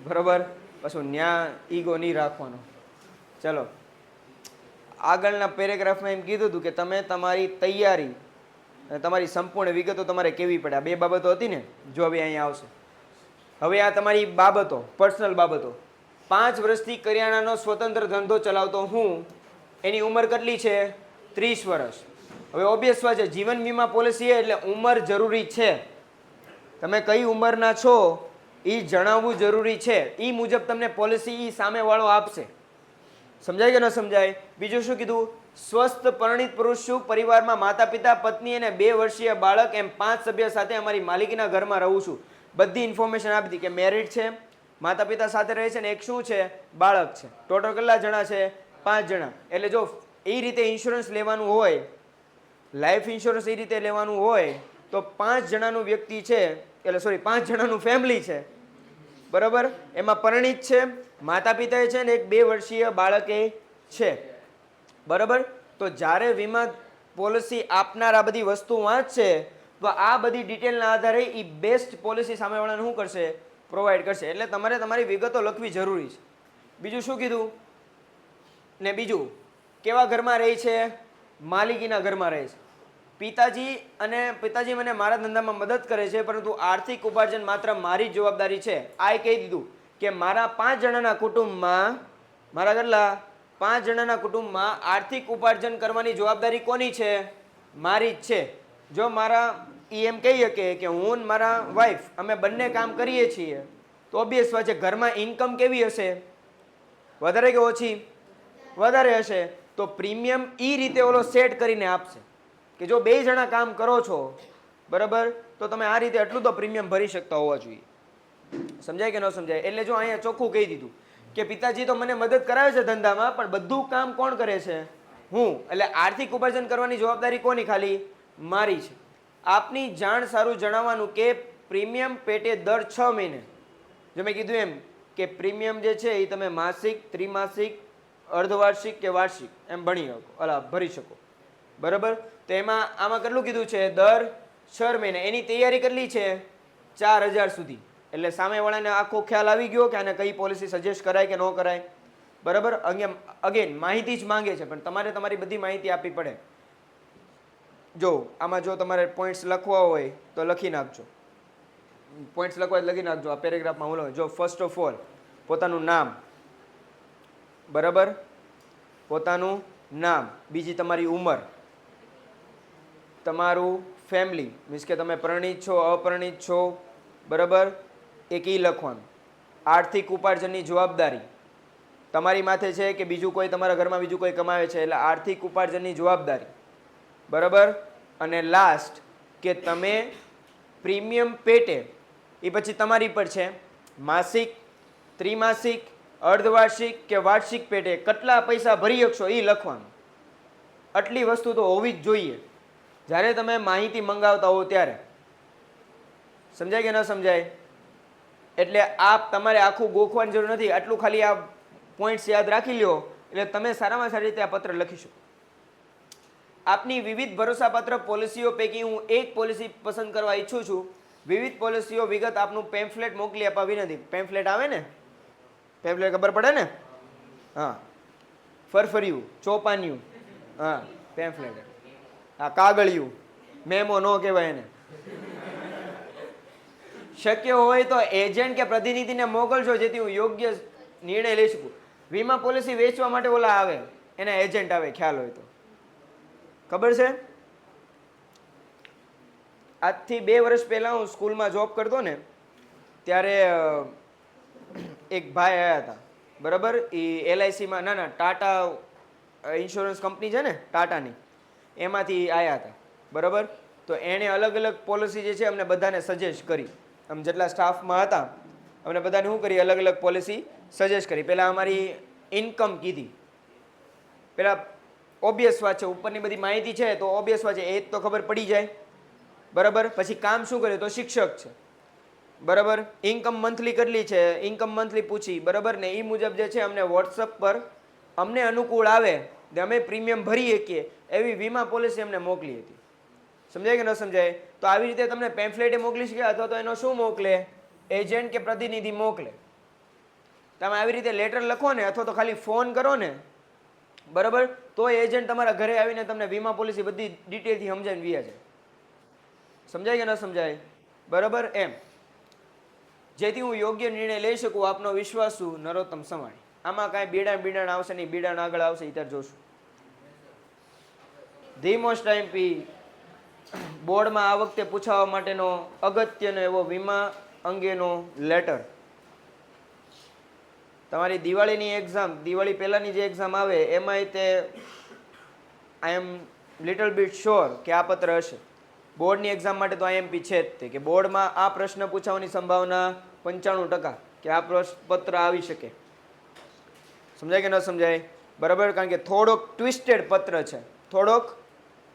બરાબર? પાછું ન્યા ઈગો નહીં રાખવાનો. ચલો આગળના પેરેગ્રાફમાં એમ કીધું હતું કે તમે તમારી તૈયારી અને તમારી સંપૂર્ણ વિગતો તમારે કેવી પડે. આ બે બાબતો હતી ને, જો હવે અહીંયા આવશે. હવે આ તમારી બાબતો, પર્સનલ બાબતો. 5 વર્ષથી કરિયાણાનો સ્વતંત્ર ધંધો ચલાવતો હું. એની ઉંમર કેટલી છે? 30 વર્ષ. હવે ઓબ્વિયસ વાત છે, જીવન વીમા પોલિસી એટલે ઉંમર જરૂરી છે. તમે કઈ ઉંમરના છો એ જણાવવું જરૂરી છે. એ મુજબ તમને પોલિસી એ સામેવાળો આપશે. સમજાય કે ન સમજાય? બીજું શું કીધું? સ્વસ્થ પરણિત પુરુષ છું, પરિવારમાં માતા પિતા, પત્ની અને 2 વર્ષીય બાળક એમ 5 સભ્ય સાથે અમારી માલિકીના ઘરમાં રહું છું. બધી ઇન્ફોર્મેશન આપી હતી કે મેરિડ છે, માતા પિતા સાથે રહે છે, ને એક શું છે? બાળક છે. ટોટલ કેટલા જણા છે? 5 જણા. એટલે જો એ રીતે ઇન્સ્યોરન્સ લેવાનું હોય, લાઈફ ઇન્સ્યોરન્સ એ રીતે લેવાનું હોય તો 5 જણાનું વ્યક્તિ છે, એટલે સોરી 5 જણાનું ફેમિલી છે. બરાબર? એમાં પરણિત છે, માતા પિતા છે, ને એક 2 વર્ષીય બાળકે છે. બરાબર? તો જ્યારે વીમા પોલિસી આપનાર આ બધી વસ્તુ વાંચશે તો આ બધી ડિટેલના આધારે એ બેસ્ટ પોલિસી સામેવાળાને શું કરશે? પ્રોવાઈડ કરશે. એટલે તમારે તમારી વિગતો લખવી જરૂરી છે. બીજું શું કીધું? ને બીજું કેવા ઘરમાં રહે છે? માલિકીના ઘરમાં રહે છે. પિતાજી મને મારા ધંધામાં મદદ કરે છે, પરંતુ આર્થિક ઉપાર્જન માત્ર મારી જ જવાબદારી છે. આ કહી દીધું કે મારા 5 જણાના કુટુંબમાં, મારા કેટલા? 5 જણાના કુટુંબમાં આર્થિક ઉપાર્જન કરવાની જવાબદારી કોની છે? મારી જ છે. જો મારા એમ કહી શકે કે હું ને મારા વાઈફ અમે બંને કામ કરીએ છીએ તો ઓબ્વિયસ વાત છે ઘરમાં ઇન્કમ કેવી હશે? વધારે કે ઓછી? વધારે હશે. તો પ્રીમિયમ એ રીતે ઓલો સેટ કરીને આપશે કે જો 2 જણા કામ કરો છો, બરાબર, તો તમે આ રીતે એટલું તો પ્રીમિયમ ભરી શકતા હોવા જોઈએ. સમજાય કે ન સમજાય? એટલે જો અહીંયા ચોખ્ખું કહી દીધું કે પિતાજી તો મને મદદ કરાવે છે ધંધામાં, પણ બધું કામ કોણ કરે છે? હું. એટલે આર્થિક ઉપાર્જન કરવાની જવાબદારી કોની? ખાલી મારી છે. આપની જાણ સારું જણાવવાનું કે પ્રીમિયમ પેટે દર 6 મહિને, જો મેં કીધું એમ કે પ્રીમિયમ જે છે એ તમે માસિક, ત્રિમાસિક, અર્ધવાર્ષિક કે વાર્ષિક એમ ભરી શકો. બરાબર? તો એમાં આમાં કેટલું કીધું છે? દર 6 મહિને. એની તૈયારી કેટલી છે? 4000 સુધી. એટલે સામેવાળાને આખો ખ્યાલ આવી ગયો કે આને કઈ પોલિસી સજેસ્ટ કરાય કે ન કરાય. બરાબર? અગેન માહિતી જ માંગે છે, પણ તમારે તમારી બધી માહિતી આપવી પડે. જો આમાં જો તમારે પોઈન્ટ્સ લખવા હોય તો લખી નાખજો. પોઈન્ટ્સ લખવા હોય લખી નાખજો. આ પેરેગ્રાફમાં બોલો. જો ફર્સ્ટ ઓફ ઓલ પોતાનું નામ, બરાબર, પોતાનું નામ. બીજી તમારી ઉંમર, તમારું ફેમિલી, મીન્સ કે તમે પરણિત છો, અપરણિત છો, બરાબર, એ કી લખવાનું. આર્થિક ઉપાર્જનની જવાબદારી તમારી માથે છે કે બીજું કોઈ તમારા ઘરમાં બીજું કોઈ કમાવે છે, એટલે આર્થિક ઉપાર્જનની જવાબદારી. બરાબર? અને લાસ્ટ કે તમે પ્રીમિયમ પેટે એ પછી તમારી પર છે, માસિક, ત્રિમાસિક, અર્ધવાર્ષિક કે વાર્ષિક પેટે કેટલા પૈસા ભરી શકશો એ લખવાનું. આટલી વસ્તુ તો હોવી જ જોઈએ જ્યારે તમે માહિતી મંગાવતા હો ત્યારે. સમજાય કે ન સમજાય? એટલે આ તમારે આખું ગોખવાની જરૂર નથી. આટલું ખાલી આ પોઈન્ટ્સ યાદ રાખી લ્યો એટલે તમે સારામાં સારી રીતે આ પત્ર લખી શકો. આપની વિવિધ ભરોસાપાત્ર પોલિસીઓ પૈકી હું એક પોલિસી પસંદ કરવા ઈચ્છું છું. વિવિધ પોલિસીઓ વિગત આપનું પેમ્ફલેટ મોકલી આપવા વિનંતી. પેમ્ફલેટ આવે ને? પેમ્ફલેટ ખબર પડે ને? હા, ફરફરિયું, ચોપાનિયું, હા, પેમ્ફલેટ. આ કાગળિયું મેમો ન કહેવાય એને. શક્ય હોય તો એજન્ટ કે પ્રતિનિધિને મોકલજો જેથી હું યોગ્ય નિર્ણય લઈ શકું. વીમા પોલિસી વેચવા માટે ઓલા આવે, એના એજન્ટ આવે, ખ્યાલ હોય તો. ખબર છે? આજથી 2 વર્ષ પહેલાં હું સ્કૂલમાં જોબ કરતો ને ત્યારે એક ભાઈ આવ્યા હતા, બરાબર. એ એલઆઈસીમાં, ના ટાટા ઇન્સ્યોરન્સ કંપની છે ને ટાટાની, એમાંથી આવ્યા હતા, બરાબર. તો એણે અલગ અલગ પોલિસી જે છે અમને બધાને સજેસ્ટ કરી. આમ જેટલા સ્ટાફમાં હતા અમને બધાને શું કરી, અલગ અલગ પોલિસી સજેસ્ટ કરી. પહેલાં અમારી ઇન્કમ કીધી. પહેલાં ઓબ્વિયસ વાત છે, ઉપરની બધી માહિતી છે તો ઓબ્વિયસ વાત છે, એ જ તો ખબર પડી જાય, બરાબર. પછી કામ શું કર્યું, તો શિક્ષક છે, બરાબર. ઇન્કમ મંથલી કેટલી છે, ઇન્કમ મંથલી પૂછી, બરાબર. ને એ મુજબ જે છે અમને વોટ્સઅપ પર અમને અનુકૂળ આવે ને અમે પ્રીમિયમ ભરી શકીએ એવી વીમા પોલિસી અમને મોકલી હતી. સમજાય કે ન સમજાય? તો આવી રીતે તમને પેમ્ફલેટે મોકલી શકે અથવા તો એનો શું મોકલે, એજન્ટ કે પ્રતિનિધિ મોકલે. તમે આવી રીતે લેટર લખો ને અથવા તો ખાલી ફોન કરો ને, બરાબર, તો એજન્ટ તમારા ઘરે આવીને તમને વીમા પોલિસી બધી ડિટેલથી સમજાવીને વ્યા જાય. સમજાય કે ન સમજાય? બરાબર. એમ જેથી હું યોગ્ય નિર્ણય લઈ શકું. આપનો વિશ્વાસુ નરોત્તમ સમાણી. આમાં કાંઈ બીડાણ આવશે નહીં, બીડાણ આગળ આવશે એ ત્યારે જોશું. ધી મોસ્ટ આઈએમપી બોર્ડમાં આ વખતે પૂછાવા માટેનો અગત્યનો એવો વીમા અંગેનો લેટર. તમારી દિવાળીની એક્ઝામ, દિવાળી પહેલાંની જે એક્ઝામ આવે એમાંય તે આઈ એમ લિટલ બીટ શ્યોર કે આ પત્ર હશે. બોર્ડની એક્ઝામ માટે તો આઈએમપી છે જ તે, કે બોર્ડમાં આ પ્રશ્ન પૂછવાની સંભાવના 95% કે આ પત્ર આવી શકે. સમજાય કે ન સમજાય? બરાબર. કારણ કે થોડોક ટ્વિસ્ટેડ પત્ર છે, થોડોક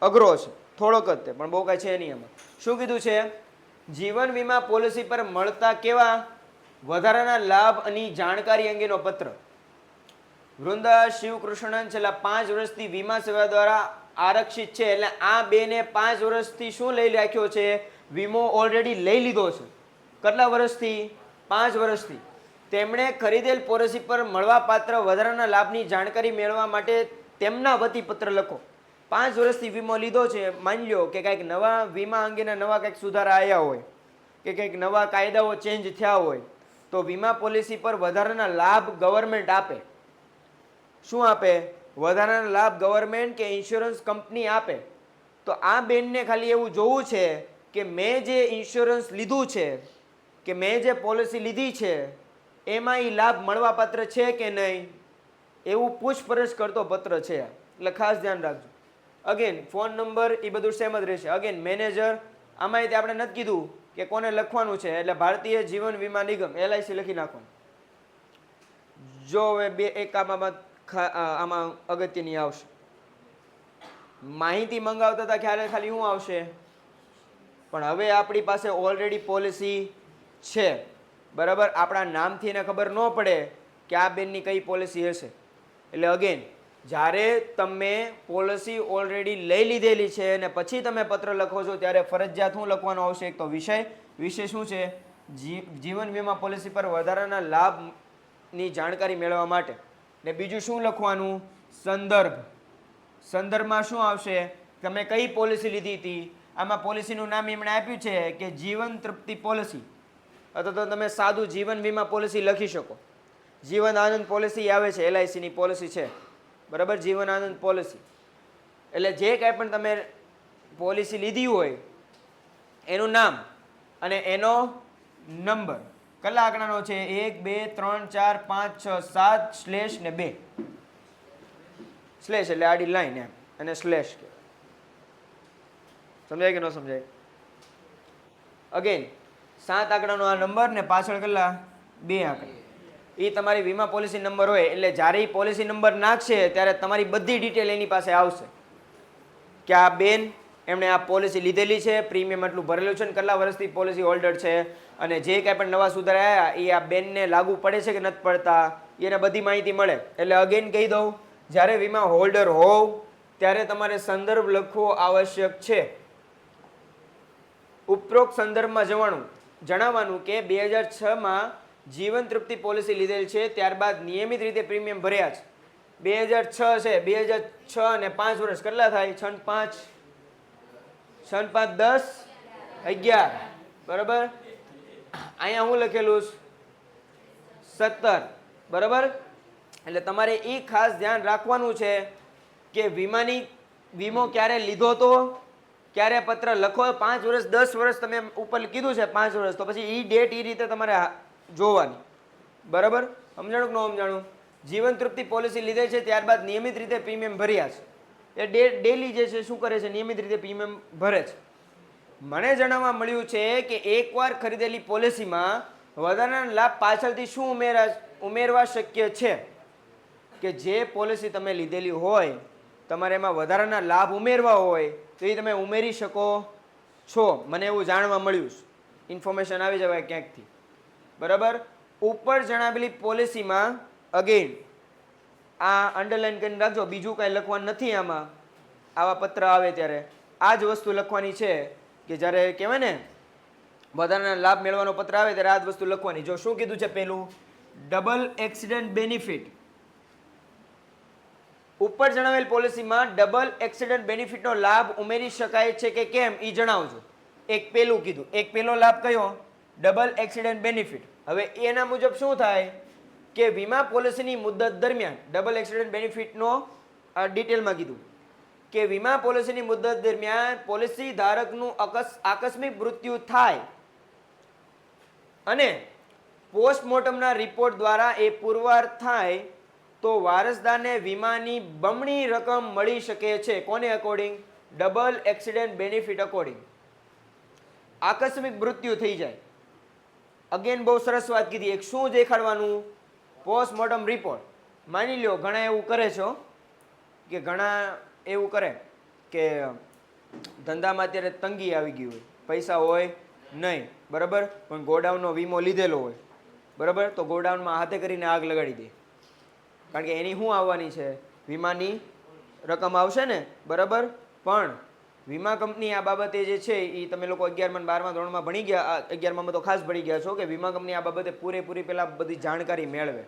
અઘરો છે, થોડોક જ તે, પણ બહુ કાંઈ છે નહીં એમાં. શું કીધું છે? જીવન વીમા પોલિસી પર મળતા કેવા વધારાના લાભની જાણકારી અંગેનો પત્ર. વૃંદા શિવકૃષ્ણન છેલ્લા 5 વર્ષથી વીમા સેવા દ્વારા આરક્ષિત છે. એટલે આ બેને 5 વર્ષથી શું લઈ રાખ્યો છે? વીમો ઓલરેડી લઈ લીધો છે. કેટલા વર્ષથી? 5 વર્ષથી. તેમણે ખરીદેલ પોલિસી પર મળવાપાત્ર વધારાના લાભની જાણકારી મેળવવા માટે તેમના વતી પત્ર લખો. 5 વર્ષથી વીમો લીધો છે, માની લો કે કંઈક નવા વીમા અંગેના નવા કંઈક સુધારા આવ્યા હોય કે કંઈક નવા કાયદાઓ ચેન્જ થયા હોય તો વીમા પોલિસી પર વધારાના લાભ ગવર્મેન્ટ આપે. શું આપે? વધારાના લાભ ગવર્મેન્ટ કે ઇન્સ્યોરન્સ કંપની આપે. તો આ બેનને ખાલી એવું જોવું છે કે મેં જે ઇન્સ્યોરન્સ લીધું છે કે મેં જે પોલિસી લીધી છે એમાં એ લાભ મળવાપાત્ર છે કે નહીં, એવું પૂછપરછ કરતો પત્ર છે. એટલે ખાસ ધ્યાન રાખજો. અગેન ફોન નંબર એ બધું સેમ જ રહેશે. અગેન મેનેજર, આમાં આપણે નથી કીધું કે કોને લખવાનું છે, એટલે ભારતીય જીવન વીમા નિગમ LIC લખી નાખવાનું. જો હવે એક આમાં અગત્યની આવશે માહિતી મંગાવતા હતા ખ્યારે ખાલી શું આવશે, પણ હવે આપણી પાસે ઓલરેડી પોલિસી છે, બરાબર. આપણા નામથી એને ખબર ન પડે કે આ બેનની કઈ પોલિસી હશે. એટલે અગેન જ્યારે તમે પોલિસી ઓલરેડી લઈ લીધેલી છે અને પછી તમે પત્ર લખો છો ત્યારે ફરજિયાત શું લખવાનું આવશે? એક તો વિષય શું છે? જીવન વીમા પોલિસી પર વધારાના લાભની જાણકારી મેળવવા માટે. ને બીજું શું લખવાનું? સંદર્ભ. સંદર્ભમાં શું આવશે? તમે કઈ પોલિસી લીધી હતી? આમાં પોલિસીનું નામ એમણે આપ્યું છે કે જીવન તૃપ્તિ પોલિસી, અથવા તો તમે સાદું જીવન વીમા પોલિસી લખી શકો. જીવન આનંદ પોલિસી આવે છે, LICની પોલિસી છે, બરાબર. જીવન આનંદ પોલિસી એટલે જે કાંઈ પણ તમે પોલિસી લીધી હોય એનું નામ અને એનો નંબર. કેટલા આંકડાનો છે? 1 2 3 4 5 6 7 સ્લેશ ને 2 સ્લેશ એટલે આડી લાઈન એમ, અને સ્લેશ કે. સમજાય કે ન સમજાય? અગેન 7 આંકડાનો આ નંબર ને પાછળ કેટલા? 2 આંકડા. એ તમારી વીમા પોલિસી નંબર હોય એટલે જ્યારે એ પોલિસી નંબર નાખશે ત્યારે તમારી બધી ડિટેલ એની પાસે આવશે કે આ બેન એમણે આ પોલિસી લીધેલી છે, પ્રીમિયમ એટલું ભરેલું છે, ને કેટલા વર્ષથી પોલિસી હોલ્ડર છે, અને જે કાંઈ પણ નવા સુધારા આવ્યા એ આ બેનને લાગુ પડે છે કે નથી પડતા એને બધી માહિતી મળે. એટલે અગેન કહી દઉં, જ્યારે વીમા હોલ્ડર હોવ ત્યારે તમારે સંદર્ભ લખવો આવશ્યક છે. ઉપરોક્ત સંદર્ભમાં જણાવવાનું કે 2006માં જીવન તૃપ્તિ પોલિસી લીધેલ છે, ત્યારબાદ નિયમિત રીતે પ્રીમિયમ ભર્યા છે. 2006 છે, 2006 અને 5 વર્ષ કેટલા થાય? 6 ને 5 6 ને 5 10 11, બરાબર. અહીંયા હું લખેલું છે? 17, બરાબર. એટલે તમારે એ ખાસ ધ્યાન રાખવાનું છે કે વીમો ક્યારે લીધો તો, ક્યારે પત્ર લખો. 5 વર્ષ 10 વર્ષ તમે ઉપર કીધું છે 5 વર્ષ, તો પછી એ ડેટ એ રીતે તમારે જોવાની, બરાબર. સમજાણું કે ન સમજાણું? જીવન તૃપ્તિ પોલિસી લીધે છે, ત્યારબાદ નિયમિત રીતે પ્રીમિયમ ભર્યા છે, એ ડેલી જે છે શું કરે છે? નિયમિત રીતે પ્રીમિયમ ભરે છે. મને જાણવા મળ્યું છે કે એકવાર ખરીદેલી પોલિસીમાં વધારાના લાભ પાછળથી શું ઉમેરવા શક્ય છે? કે જે પોલિસી તમે લીધેલી હોય તમારે એમાં વધારાના લાભ ઉમેરવા હોય તો એ તમે ઉમેરી શકો છો. મને એવું જાણવા મળ્યું છે, ઇન્ફોર્મેશન આવી જવાય ક્યાંકથી, બરાબર. ઉપર જણાવેલી પોલિસીમાં અગેન આ અંડરલાઈન કરીને રાખજો, બીજું કાંઈ લખવાનું નથી આમાં. આવા પત્ર આવે ત્યારે આ જ વસ્તુ લખવાની છે કે જ્યારે કહેવાય ને વધારાના લાભ મેળવવાનો પત્ર આવે ત્યારે આ જ વસ્તુ લખવાની. જો શું કીધું છે? પહેલું ડબલ એક્સિડન્ટ બેનિફિટ. ઉપર જણાવેલ પોલિસીમાં ડબલ એક્સિડન્ટ બેનિફિટનો લાભ ઉમેરી શકાય છે કે કેમ એ જણાવજો. એક પેલું કીધું, એક પેલો લાભ કયો? Double accident benefit. હવે એના મુજબ શું થાય કે વીમા પોલિસીની મુદત દરમિયાન ડબલ એક્સિડન્ટ બેનિફિટનો ડિટેલમાં કીધું કે વીમા પોલિસીની મુદત દરમિયાન પોલિસી ધારકનું આકસ્મિક મૃત્યુ થાય અને પોસ્ટમોર્ટમના રિપોર્ટ દ્વારા એ પુરવાર થાય તો વારસદારને વીમાની બમણી રકમ મળી શકે છે. કોને according? Double accident benefit according. આકસ્મિક મૃત્યુ થઈ જાય, અગેન બહુ સરસ વાત કીધી. એક શું દેખાડવાનું? Postmortem report. માની લો ઘણા એવું કરે છે કે ઘણા એવું કરે કે ધંધામાં અત્યારે તંગી આવી ગઈ હોય, પૈસા હોય નહીં, બરાબર, પણ ગોડાઉનનો વીમો લીધેલો હોય, બરાબર, તો ગોડાઉનમાં હાથે કરીને આગ લગાડી દે. કારણ કે એની શું આવવાની છે? વીમાની રકમ આવશે ને, બરાબર. પણ વીમા કંપની આ બાબતે જે છે એ તમે લોકો 11મા અને 12મા ધોરણમાં ભણી ગયા, 11મામાં તો ખાસ ભણી ગયા છો કે વીમા કંપની આ બાબતે પૂરેપૂરી પહેલાં બધી જાણકારી મેળવે,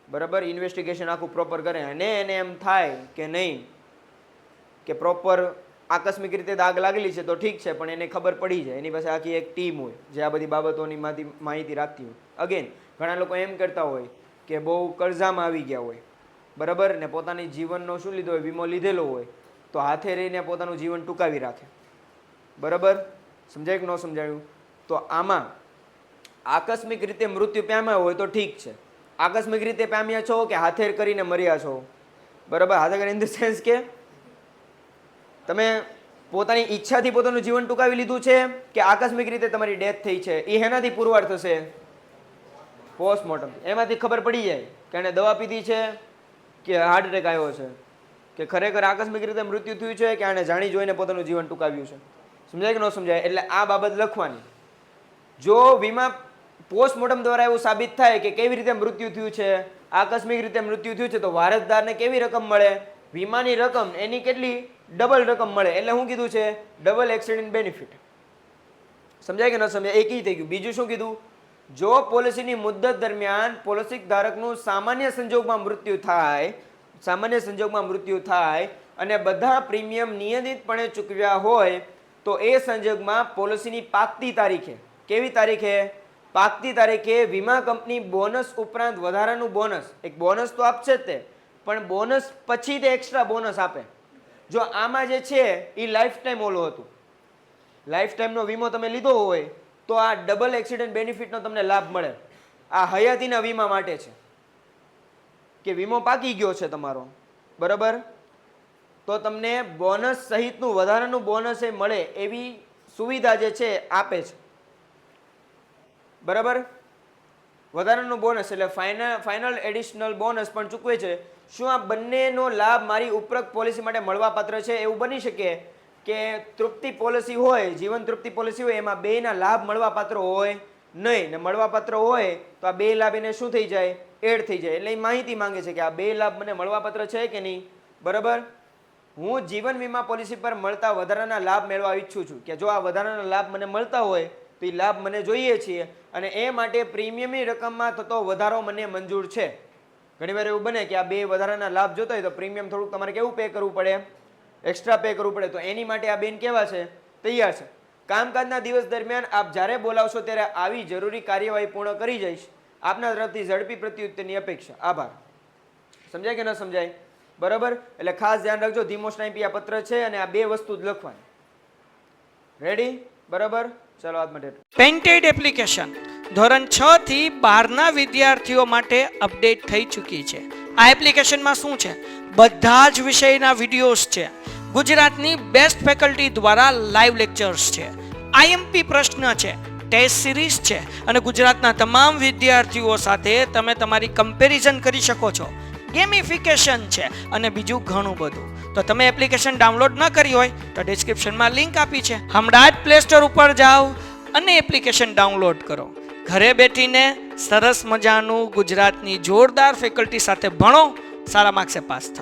બરાબર, ઇન્વેસ્ટિગેશન આખું પ્રોપર કરે અને એને એમ થાય કે નહીં કે પ્રોપર આકસ્મિક રીતે આગ લાગેલી છે તો ઠીક છે, પણ એને ખબર પડી જાય, એની પાસે આખી એક ટીમ હોય જે આ બધી બાબતોની માહિતી રાખતી હોય. અગેન ઘણા લોકો એમ કરતા હોય કે બહુ કરજામાં આવી ગયા હોય, બરાબર, ને પોતાની જીવનનો શું લીધો હોય? વીમો લીધેલો હોય, તો હાથે રહીને પોતાનું જીવન ટૂંકાવી રાખે, બરાબર. સમજાય કે ન સમજાયું? તો આમાં આકસ્મિક રીતે મૃત્યુ પામ્યા હોય તો ઠીક છે. આકસ્મિક રીતે પામ્યા છો કે હાથેર કરીને મર્યા છો, બરાબર. હાથે કરીને ઇન ધ સેન્સ કે તમે પોતાની ઈચ્છાથી પોતાનું જીવન ટૂંકાવી લીધું છે કે આકસ્મિક રીતે તમારી ડેથ થઈ છે, એ એનાથી પુરવાર થશે? પોસ્ટમોર્ટમ. એમાંથી ખબર પડી જાય કે એને દવા પીધી છે કે હાર્ટ એટેક આવ્યો છે, કે ખરેખર આકસ્મિક રીતે મૃત્યુ થયું છે કે આને જાણી જોઈને પોતાનું જીવન ટૂંકાવ્યું છે. સમજાય કે ન સમજાય? એટલે આ બાબત લખવાની. જો વીમા પોસ્ટમોર્ટમ દ્વારા એવું સાબિત થાય કે કેવી રીતે મૃત્યુ થયું છે, આકસ્મિક રીતે મૃત્યુ થયું છે, તો વારસદારને કેવી રકમ મળે? વીમાની રકમ એની કેટલી? ડબલ રકમ મળે. એટલે શું કીધું છે? Double accident benefit. સમજાય કે ન સમજાય? એક થઈ ગયું. બીજું શું કીધું? જો પોલિસીની મુદ્દત દરમિયાન પોલિસી ધારકનું સામાન્ય સંજોગમાં મૃત્યુ થાય અને બધા પ્રીમિયમ નિયમિતપણે ચૂકવ્યા હોય તો એ સંજોગમાં પોલિસીની પાકતી તારીખે, કેવી તારીખે? પાકતી તારીખે વીમા કંપની બોનસ ઉપરાંત વધારાનું બોનસ, એક બોનસ તો આપશે જ તે, પણ બોનસ પછી તે એક્સ્ટ્રા બોનસ આપે. જો આમાં જે છે એ લાઈફ ટાઈમ ઓલું હતું, લાઈફ ટાઈમનો વીમો તમે લીધો હોય તો આ ડબલ એક્સિડન્ટ બેનિફિટનો તમને લાભ મળે. આ હયાતીના વીમા માટે છે કે વીમો પાકી ગયો છે તમારો, બરાબર, તો તમને બોનસ સહિતનું વધારાનું બોનસ એ મળે એવી સુવિધા જે છે આપે છે, બરાબર. વધારાનું બોનસ એટલે ફાઇનલ એડિશનલ બોનસ પણ ચૂકવે છે. શું આ બંનેનો લાભ મારી ઉપરોક્ત પોલિસી માટે મળવાપાત્ર છે? એવું બની શકે કે તૃપ્તિ પોલિસી હોય, જીવન તૃપ્તિ પોલિસી હોય, એમાં બેના લાભ મળવાપાત્ર હોય નહીં, ને મળવાપાત્ર હોય તો આ બે લાભ એને શું થઈ જાય? એડ થઈ જાય. એટલે એ માહિતી માંગે છે કે આ બે લાભ મને મળવાપાત્ર છે કે નહીં, બરાબર. હું જીવન વીમા પોલિસી પર મળતા વધારાના લાભ મેળવવા ઈચ્છું છું કે જો આ વધારાના લાભ મને મળતા હોય તો એ લાભ મને જોઈએ છીએ અને એ માટે પ્રીમિયમની રકમમાં થતો વધારો મને મંજૂર છે. ઘણીવાર એવું બને કે આ બે વધારાના લાભ જોતા હોય તો પ્રીમિયમ થોડુંક તમારે કેવું પે કરવું પડે, એક્સ્ટ્રા પે કરવું પડે. તો એની માટે આ બેન કેવા છે, તૈયાર છે. કામકાજના દિવસ દરમિયાન આપ જ્યારે બોલાવશો ત્યારે આવી જરૂરી કાર્યવાહી પૂર્ણ કરી જઈશ. આપના તરફથી ઝડપી પ્રત્યુત્તરની અપેક્ષા. આભાર. સમજાય કે ન સમજાય? બરાબર. એટલે ખાસ ધ્યાન રાખજો, ધીમો સ્નાઈપી આ પત્ર છે અને આ બે વસ્તુ જ લખવાની. રેડી? બરાબર. ચાલો આજ માટે પેન્ટેડ એપ્લિકેશન ધોરણ 6 થી 12ના વિદ્યાર્થીઓ માટે અપડેટ થઈ ચૂકી છે. આ એપ્લિકેશનમાં શું છે, બધા જ વિષયના વિડીયોઝ છે. ગુજરાતની બેસ્ટ ફેકલ્ટી દ્વારા લાઈવ લેક્ચર્સ છે, આઈએમપી પ્રશ્ન છે, ટેસ્ટ સિરીઝ છે અને ગુજરાતના તમામ વિદ્યાર્થીઓ સાથે તમે તમારી કમ્પેરિઝન કરી શકો છો. ગેમિફિકેશન છે અને બીજું ઘણું બધું. તો તમે એપ્લિકેશન ડાઉનલોડ ન કરી હોય તો ડિસ્ક્રિપ્શનમાં લિંક આપી છે, હમણાં જ પ્લે સ્ટોર ઉપર જાઓ અને એપ્લિકેશન ડાઉનલોડ કરો. ઘરે બેઠીને સરસ મજાનું ગુજરાતની જોરદાર ફેકલ્ટી સાથે ભણો, સારા માર્ક્સે પાસ થાઓ.